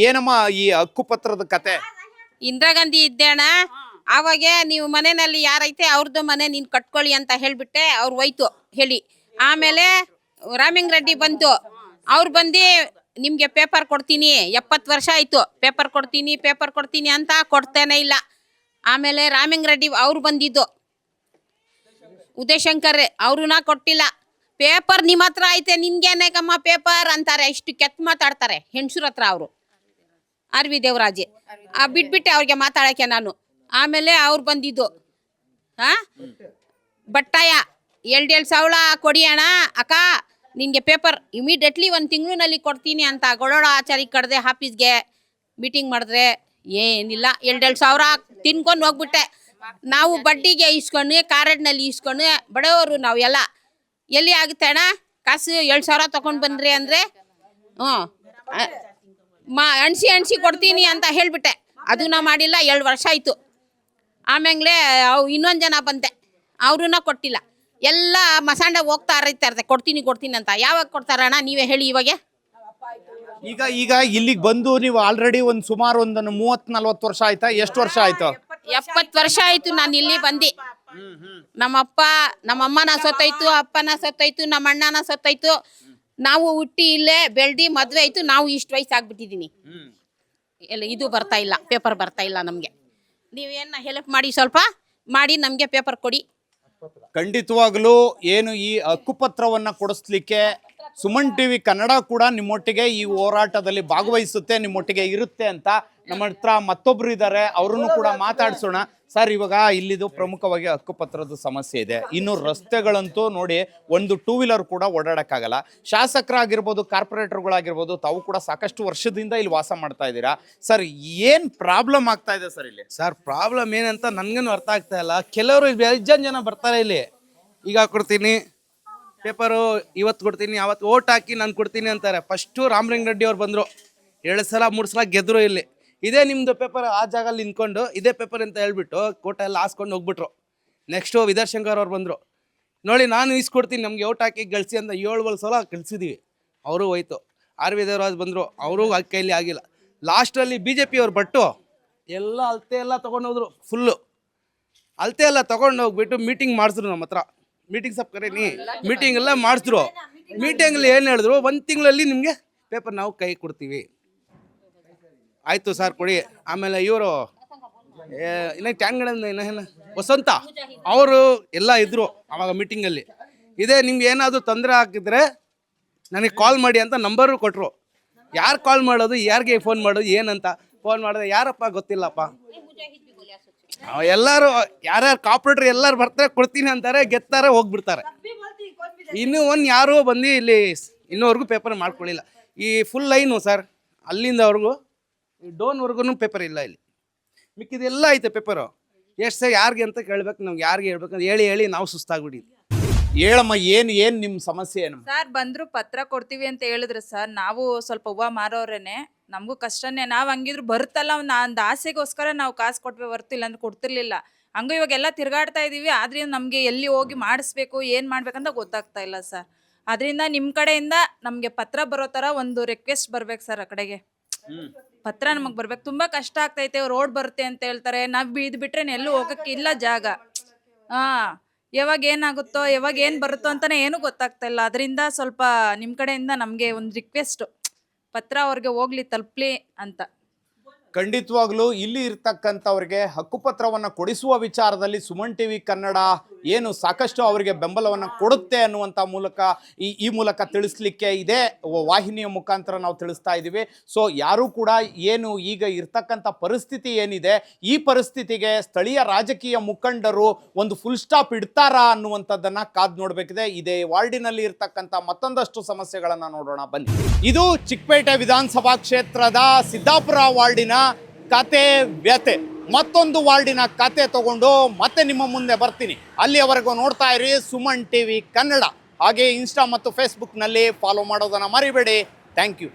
ಏನಮ್ಮ ಈ ಹಕ್ಕುಪತ್ರದ ಕತೆ? ಇಂದಿರಾ ಗಾಂಧಿ ಇದ್ದೇಣ, ಆವಾಗ ನೀವು ಮನೆಯಲ್ಲಿ ಯಾರೈತೆ ಅವ್ರದ್ದು ಮನೆ ನೀನು ಕಟ್ಕೊಳ್ಳಿ ಅಂತ ಹೇಳಿಬಿಟ್ಟೆ. ಅವ್ರು ಹೋಯ್ತು ಹೇಳಿ. ಆಮೇಲೆ ರಾಮಿಂಗ್ ರೆಡ್ಡಿ ಬಂತು. ಅವ್ರು ಬಂದು ನಿಮಗೆ ಪೇಪರ್ ಕೊಡ್ತೀನಿ, 70 ವರ್ಷ ಆಯಿತು, ಪೇಪರ್ ಕೊಡ್ತೀನಿ ಅಂತ ಕೊಡ್ತೇನೆ ಇಲ್ಲ. ಆಮೇಲೆ ರಾಮಿಂಗ್ ರೆಡ್ಡಿ ಅವ್ರು ಬಂದಿದ್ದು, ಉದಯಶಂಕರ್ ಅವ್ರನ್ನ ಕೊಟ್ಟಿಲ್ಲ. ಪೇಪರ್ ನಿಮ್ಮ ಹತ್ರ ಐತೆ, ನಿನ್ಗೇನೇಕಮ್ಮ ಪೇಪರ್ ಅಂತಾರೆ. ಇಷ್ಟು ಕೆತ್ತ ಮಾತಾಡ್ತಾರೆ ಹೆಣ್ಸೂರ ಹತ್ರ ಅವರು. RV ದೇವರಾಜೆ ಬಿಟ್ಬಿಟ್ಟೆ ಅವ್ರಿಗೆ ಮಾತಾಡೋಕ್ಕೆ ನಾನು. ಆಮೇಲೆ ಅವ್ರು ಬಂದಿದ್ದು ಬಟ್ಟಾಯ 2,000 ಕೊಡಿ ಅಣ್ಣ ಅಕ್ಕ, ನಿನಗೆ ಪೇಪರ್ ಇಮಿಡಿಯೇಟ್ಲಿ 1 ತಿಂಗಳಿನಲ್ಲಿ ಕೊಡ್ತೀನಿ ಅಂತ ಗೊಳೋಡ ಆಚಾರಿ ಕಡ್ದೆ ಆಫೀಸ್ಗೆ ಮೀಟಿಂಗ್ ಮಾಡಿದ್ರೆ ಏನಿಲ್ಲ 2 ಸಾವಿರ ತಿನ್ಕೊಂಡು ಹೋಗ್ಬಿಟ್ಟೆ. ನಾವು ಬಡ್ಡಿಗೆ ಇಸ್ಕೊಂಡು ಕಾರಡ್ನಲ್ಲಿ ಇಸ್ಕೊಂಡು ಬಡವರು ನಾವು ಎಲ್ಲ ಎಲ್ಲಿ ಆಗುತ್ತೆ ಅಣ್ಣ ಕಾಸು 2 ಸಾವಿರ ತೊಗೊಂಡು ಬಂದ್ರಿ ಅಂದರೆ ಅಣಿಸಿ ಕೊಡ್ತೀನಿ ಅಂತ ಹೇಳಿಬಿಟ್ಟೆ. ಅದನ್ನ ಮಾಡಿಲ್ಲ. 2 ವರ್ಷ ಆಯಿತು. ಆಮೇಲೆ ಇನ್ನೊಂದು ಜನ ಬಂದೆ, ಅವ್ರನ್ನ ಕೊಟ್ಟಿಲ್ಲ. ಎಲ್ಲ ಮಸಾಂಡ ಹೋಗ್ತಾ ಇರ್ತಾರೆ ಕೊಡ್ತೀನಿ ಅಂತ. ಯಾವಾಗ ಕೊಡ್ತಾರಣ್ಣ ನೀವೇ ಹೇಳಿ ಇವಾಗ? ಈಗ ಇಲ್ಲಿಗೆ ಬಂದು ನೀವು ಆಲ್ರೆಡಿ ಸುಮಾರು 30-40 ವರ್ಷ ಆಯ್ತಾ? ಎಷ್ಟು ವರ್ಷ ಆಯ್ತು? 70 ವರ್ಷ ಆಯ್ತು ನಾನು ಇಲ್ಲಿ ಬಂದು. ನಮ್ಮಮ್ಮನ ಸತ್ತೋಯ್ತು, ಅಪ್ಪನ ಸತ್ತೋಯ್ತು, ನಮ್ಮ ಅಣ್ಣನ ಸತ್ತೋಯ್ತು. ನಾವು ಹುಟ್ಟಿ ಇಲ್ಲೇ ಬೆಳ್ದಿ ಮದ್ವೆ ಆಯ್ತು. ನಾವು ಇಷ್ಟು ವಯಸ್ಸಾಗ್ಬಿಟ್ಟಿದೀನಿ. ಎಲ್ಲ ಇದು ಬರ್ತಾ ಇಲ್ಲ, ಪೇಪರ್ ಬರ್ತಾ ಇಲ್ಲ ನಮಗೆ. ನೀವೇನ ಹೆಲ್ಪ್ ಮಾಡಿ, ಸ್ವಲ್ಪ ಮಾಡಿ ನಮಗೆ ಪೇಪರ್ ಕೊಡಿ. ಖಂಡಿತವಾಗ್ಲೂ ಏನು ಈ ಹಕ್ಕುಪತ್ರವನ್ನ ಕೊಡಿಸ್ಲಿಕ್ಕೆ ಸುಮನ್ ಟಿವಿ ಕನ್ನಡ ಕೂಡ ನಿಮ್ಮೊಟ್ಟಿಗೆ ಈ ಹೋರಾಟದಲ್ಲಿ ಭಾಗವಹಿಸುತ್ತೆ, ನಿಮ್ಮೊಟ್ಟಿಗೆ ಇರುತ್ತೆ ಅಂತ ನಮ್ಮ ಹತ್ರ ಮತ್ತೊಬ್ರು ಇದ್ದಾರೆ, ಅವರನ್ನು ಕೂಡ ಮಾತಾಡ್ಸೋಣ. ಸರ್, ಇವಾಗ ಇಲ್ಲಿದು ಪ್ರಮುಖವಾಗಿ ಹಕ್ಕುಪತ್ರದ ಸಮಸ್ಯೆ ಇದೆ. ಇನ್ನು ರಸ್ತೆಗಳಂತೂ ನೋಡಿ, ಒಂದು 2 ವೀಲರ್ ಕೂಡ ಓಡಾಡಕ್ಕಾಗಲ್ಲ. ಶಾಸಕರಾಗಿರ್ಬೋದು, ಕಾರ್ಪೊರೇಟರ್ಗಳಾಗಿರ್ಬೋದು, ತಾವು ಕೂಡ ಸಾಕಷ್ಟು ವರ್ಷದಿಂದ ಇಲ್ಲಿ ವಾಸ ಮಾಡ್ತಾ ಇದ್ದೀರಾ. ಸರ್, ಏನ್ ಪ್ರಾಬ್ಲಮ್ ಆಗ್ತಾ ಇದೆ ಸರ್ ಇಲ್ಲಿ? ಸರ್, ಪ್ರಾಬ್ಲಮ್ ಏನಂತ ನನ್ಗೇನು ಅರ್ಥ ಆಗ್ತಾ ಇಲ್ಲ. ಕೆಲವರು ಬೇಜಾನ್ ಜನ ಬರ್ತಾರೆ ಇಲ್ಲಿ. ಈಗ ಕೊಡ್ತೀನಿ ಪೇಪರು, ಇವತ್ತು ಕೊಡ್ತೀನಿ, ಅವತ್ತು ಓಟ್ ಹಾಕಿ ನಾನು ಕೊಡ್ತೀನಿ ಅಂತಾರೆ. ಫಸ್ಟು ರಾಮಲಿಂಗ ರೆಡ್ಡಿ ಅವ್ರು ಬಂದರು, 2 ಸಲ 3 ಸಲ ಗೆದ್ದರು ಇಲ್ಲಿ. ಇದೇ ನಿಮ್ಮದು ಪೇಪರ್ ಆ ಜಾಗಲ್ಲಿ ನಿಂತ್ಕೊಂಡು ಇದೇ ಪೇಪರ್ ಅಂತ ಹೇಳ್ಬಿಟ್ಟು ಕೋಟ ಎಲ್ಲ ಹಾಸ್ಕೊಂಡು ಹೋಗ್ಬಿಟ್ರು. ನೆಕ್ಸ್ಟು ವಿದ್ಯಾಶಂಕರ್ ಅವ್ರು ಬಂದರು, ನೋಡಿ ನಾನು ಇಸ್ಕೊಡ್ತೀನಿ, ನಮಗೆ ಓಟ್ ಹಾಕಿ ಗಳಿಸಿ ಅಂತ 7 ಸಲ ಕಳಿಸಿದ್ದೀವಿ. ಅವರು ಹೋಯ್ತು. ಆರ್ ವಿ ದೇವರಾಜ್ ಬಂದರು, ಅವರು ಕೈಲಿ ಆಗಿಲ್ಲ. ಲಾಸ್ಟಲ್ಲಿ BJP ಅವ್ರು ಬಟ್ಟು ಎಲ್ಲ ಅಳತೆ ಎಲ್ಲ ತೊಗೊಂಡೋದ್ರು. ಫುಲ್ಲು ಅಳತೆ ಎಲ್ಲ ತೊಗೊಂಡು ಹೋಗ್ಬಿಟ್ಟು ಮೀಟಿಂಗ್ ಮಾಡಿಸಿದ್ರು. ನಮ್ಮ ಹತ್ರ ಮೀಟಿಂಗ್ ಸಪ್ ಕರೀನಿ, ಮೀಟಿಂಗ್ ಎಲ್ಲ ಮಾಡಿಸಿದ್ರು. ಮೀಟಿಂಗಲ್ಲಿ ಏನು ಹೇಳಿದ್ರು, 1 ತಿಂಗಳಲ್ಲಿ ನಿಮಗೆ ಪೇಪರ್ ನಾವು ಕೈ ಕೊಡ್ತೀವಿ. ಆಯಿತು ಸರ್, ಕೊಡಿ. ಆಮೇಲೆ ಇವರು ಇನ್ನು ಟ್ಯಾನ್ಗಳನ್ನು ವಸಂತ ಅವರು ಎಲ್ಲ ಇದ್ದರು ಆವಾಗ ಮೀಟಿಂಗಲ್ಲಿ. ಇದೇ ನಿಮ್ಗೆ ಏನಾದರೂ ತೊಂದರೆ ಆಗಿದ್ರೆ ನನಗೆ ಕಾಲ್ ಮಾಡಿ ಅಂತ ನಂಬರು ಕೊಟ್ಟರು. ಯಾರು ಕಾಲ್ ಮಾಡೋದು, ಯಾರಿಗೆ ಫೋನ್ ಮಾಡೋದು ಏನಂತ ಫೋನ್ ಮಾಡಿದ್ರೆ ಯಾರಪ್ಪ ಗೊತ್ತಿಲ್ಲಪ್ಪ. ಎಲ್ಲರೂ ಯಾರ್ಯಾರು ಕಾರ್ಪೊರೇಟರ್ ಎಲ್ಲರೂ ಬರ್ತಾರೆ, ಕೊಡ್ತೀನಿ ಅಂತಾರೆ, ಗೆತ್ತಾರೆ, ಹೋಗ್ಬಿಡ್ತಾರೆ. ಇನ್ನೂ ಯಾರೂ ಬಂದು ಇಲ್ಲಿ ಇನ್ನೂವರೆಗೂ ಪೇಪರ್ ಮಾಡ್ಕೊಳ್ಳಿಲ್ಲ. ಈ ಫುಲ್ ಲೈನು ಸರ್, ಅಲ್ಲಿಂದವರೆಗೂ ಡೋನ್ವರೆಗೂ ಪೇಪರ್ ಇಲ್ಲ ಇಲ್ಲಿ. ಮಿಕ್ಕಿದೆಲ್ಲ ಐತೆ ಪೇಪರು. ಎಷ್ಟು ಸರ್ ಯಾರಿಗೆ ಅಂತ ಕೇಳ್ಬೇಕು, ನಮ್ಗೆ ಯಾರಿಗೆ ಹೇಳ್ಬೇಕಂತ ಹೇಳಿ ನಾವು ಸುಸ್ತಾಗ್ಬಿಟ್ಟಿದ್ವಿ. ಹೇಳಮ್ಮ, ಏನು ನಿಮ್ಮ ಸಮಸ್ಯೆ ಏನು? ಸರ್, ಬಂದ್ರು ಪತ್ರ ಕೊಡ್ತೀವಿ ಅಂತ ಹೇಳಿದ್ರು ಸರ್. ನಾವು ಸ್ವಲ್ಪ ಹೂವು ಮಾರೋರೇನೆ, ನಮಗೂ ಕಷ್ಟನೇ. ನಾವು ಹಂಗಿದ್ರು ಬರುತ್ತಲ್ಲ ಒಂದು ಆಸೆಗೋಸ್ಕರ ನಾವು ಕಾಸು ಕೊಟ್ವಿ, ಬರ್ತಿಲ್ಲ ಅಂದ್ರೆ ಕೊಡ್ತಿರ್ಲಿಲ್ಲ. ಹಂಗೂ ಇವಾಗೆಲ್ಲ ತಿರ್ಗಾಡ್ತಾ ಇದೀವಿ. ಆದ್ರಿಂದ ನಮಗೆ ಎಲ್ಲಿ ಹೋಗಿ ಮಾಡಿಸ್ಬೇಕು, ಏನು ಮಾಡ್ಬೇಕಂತ ಗೊತ್ತಾಗ್ತಾ ಇಲ್ಲ ಸರ್. ಅದರಿಂದ ನಿಮ್ಮ ಕಡೆಯಿಂದ ನಮಗೆ ಪತ್ರ ಬರೋ ಥರ ಒಂದು ರಿಕ್ವೆಸ್ಟ್ ಬರ್ಬೇಕು ಸರ್. ಆ ಕಡೆಗೆ ಪತ್ರ ನಮಗೆ ಬರ್ಬೇಕು. ತುಂಬ ಕಷ್ಟ ಆಗ್ತೈತೆ. ರೋಡ್ ಬರುತ್ತೆ ಅಂತ ಹೇಳ್ತಾರೆ, ನಾವು ಬಿಟ್ರೆ ಎಲ್ಲೂ ಹೋಗಕ್ಕೆ ಇಲ್ಲ ಜಾಗ. ಯಾವಾಗ ಏನಾಗುತ್ತೋ, ಯಾವಾಗ ಏನು ಬರುತ್ತೋ ಅಂತಾನೆ ಏನೂ ಗೊತ್ತಾಗ್ತಾ ಇಲ್ಲ. ಅದರಿಂದ ಸ್ವಲ್ಪ ನಿಮ್ಮ ಕಡೆಯಿಂದ ನಮಗೆ ಒಂದು ರಿಕ್ವೆಸ್ಟ್, ಪತ್ರ ಅವ್ರಿಗೆ ಹೋಗ್ಲಿ, ತಲುಪಲಿ ಅಂತ. ಖಂಡಿತವಾಗ್ಲೂ ಇಲ್ಲಿ ಇರ್ತಕ್ಕಂಥವ್ರಿಗೆ ಹಕ್ಕುಪತ್ರವನ್ನು ಕೊಡಿಸುವ ವಿಚಾರದಲ್ಲಿ ಸುಮನ್ ಟಿವಿ ಕನ್ನಡ ಏನು ಸಾಕಷ್ಟು ಅವರಿಗೆ ಬೆಂಬಲವನ್ನು ಕೊಡುತ್ತೆ ಅನ್ನುವಂಥ ಮೂಲಕ ಈ ಮೂಲಕ ತಿಳಿಸ್ಲಿಕ್ಕೆ ಇದೇ ವಾಹಿನಿಯ ಮುಖಾಂತರ ನಾವು ತಿಳಿಸ್ತಾ ಇದ್ದೀವಿ. ಸೊ ಯಾರೂ ಕೂಡ ಏನು ಈಗ ಇರ್ತಕ್ಕಂಥ ಪರಿಸ್ಥಿತಿ ಏನಿದೆ, ಈ ಪರಿಸ್ಥಿತಿಗೆ ಸ್ಥಳೀಯ ರಾಜಕೀಯ ಮುಖಂಡರು ಒಂದು ಫುಲ್ ಸ್ಟಾಪ್ ಇಡ್ತಾರಾ ಅನ್ನುವಂಥದ್ದನ್ನು ಕಾದು ನೋಡಬೇಕಿದೆ. ಇದೇ ವಾರ್ಡಿನಲ್ಲಿ ಇರ್ತಕ್ಕಂಥ ಮತ್ತೊಂದಷ್ಟು ಸಮಸ್ಯೆಗಳನ್ನು ನೋಡೋಣ ಬನ್ನಿ. ಇದು ಚಿಕ್ಕಪೇಟೆ ವಿಧಾನಸಭಾ ಕ್ಷೇತ್ರದ ಸಿದ್ದಾಪುರ ವಾರ್ಡಿನ ಕತೆ ವ್ಯತೆ. ಮತ್ತೊಂದು ವಾರ್ಡಿನ ಕತೆ ತಗೊಂಡು ಮತ್ತೆ ನಿಮ್ಮ ಮುಂದೆ ಬರ್ತೀನಿ. ಅಲ್ಲಿಯವರೆಗೂ ನೋಡ್ತಾ ಇರಿ ಸುಮನ್ ಟಿವಿ ಕನ್ನಡ. ಹಾಗೆ ಇನ್ಸ್ಟಾ ಮತ್ತು ಫೇಸ್ಬುಕ್ನಲ್ಲಿ ಫಾಲೋ ಮಾಡೋದನ್ನು ಮರಿಬೇಡಿ. Thank you.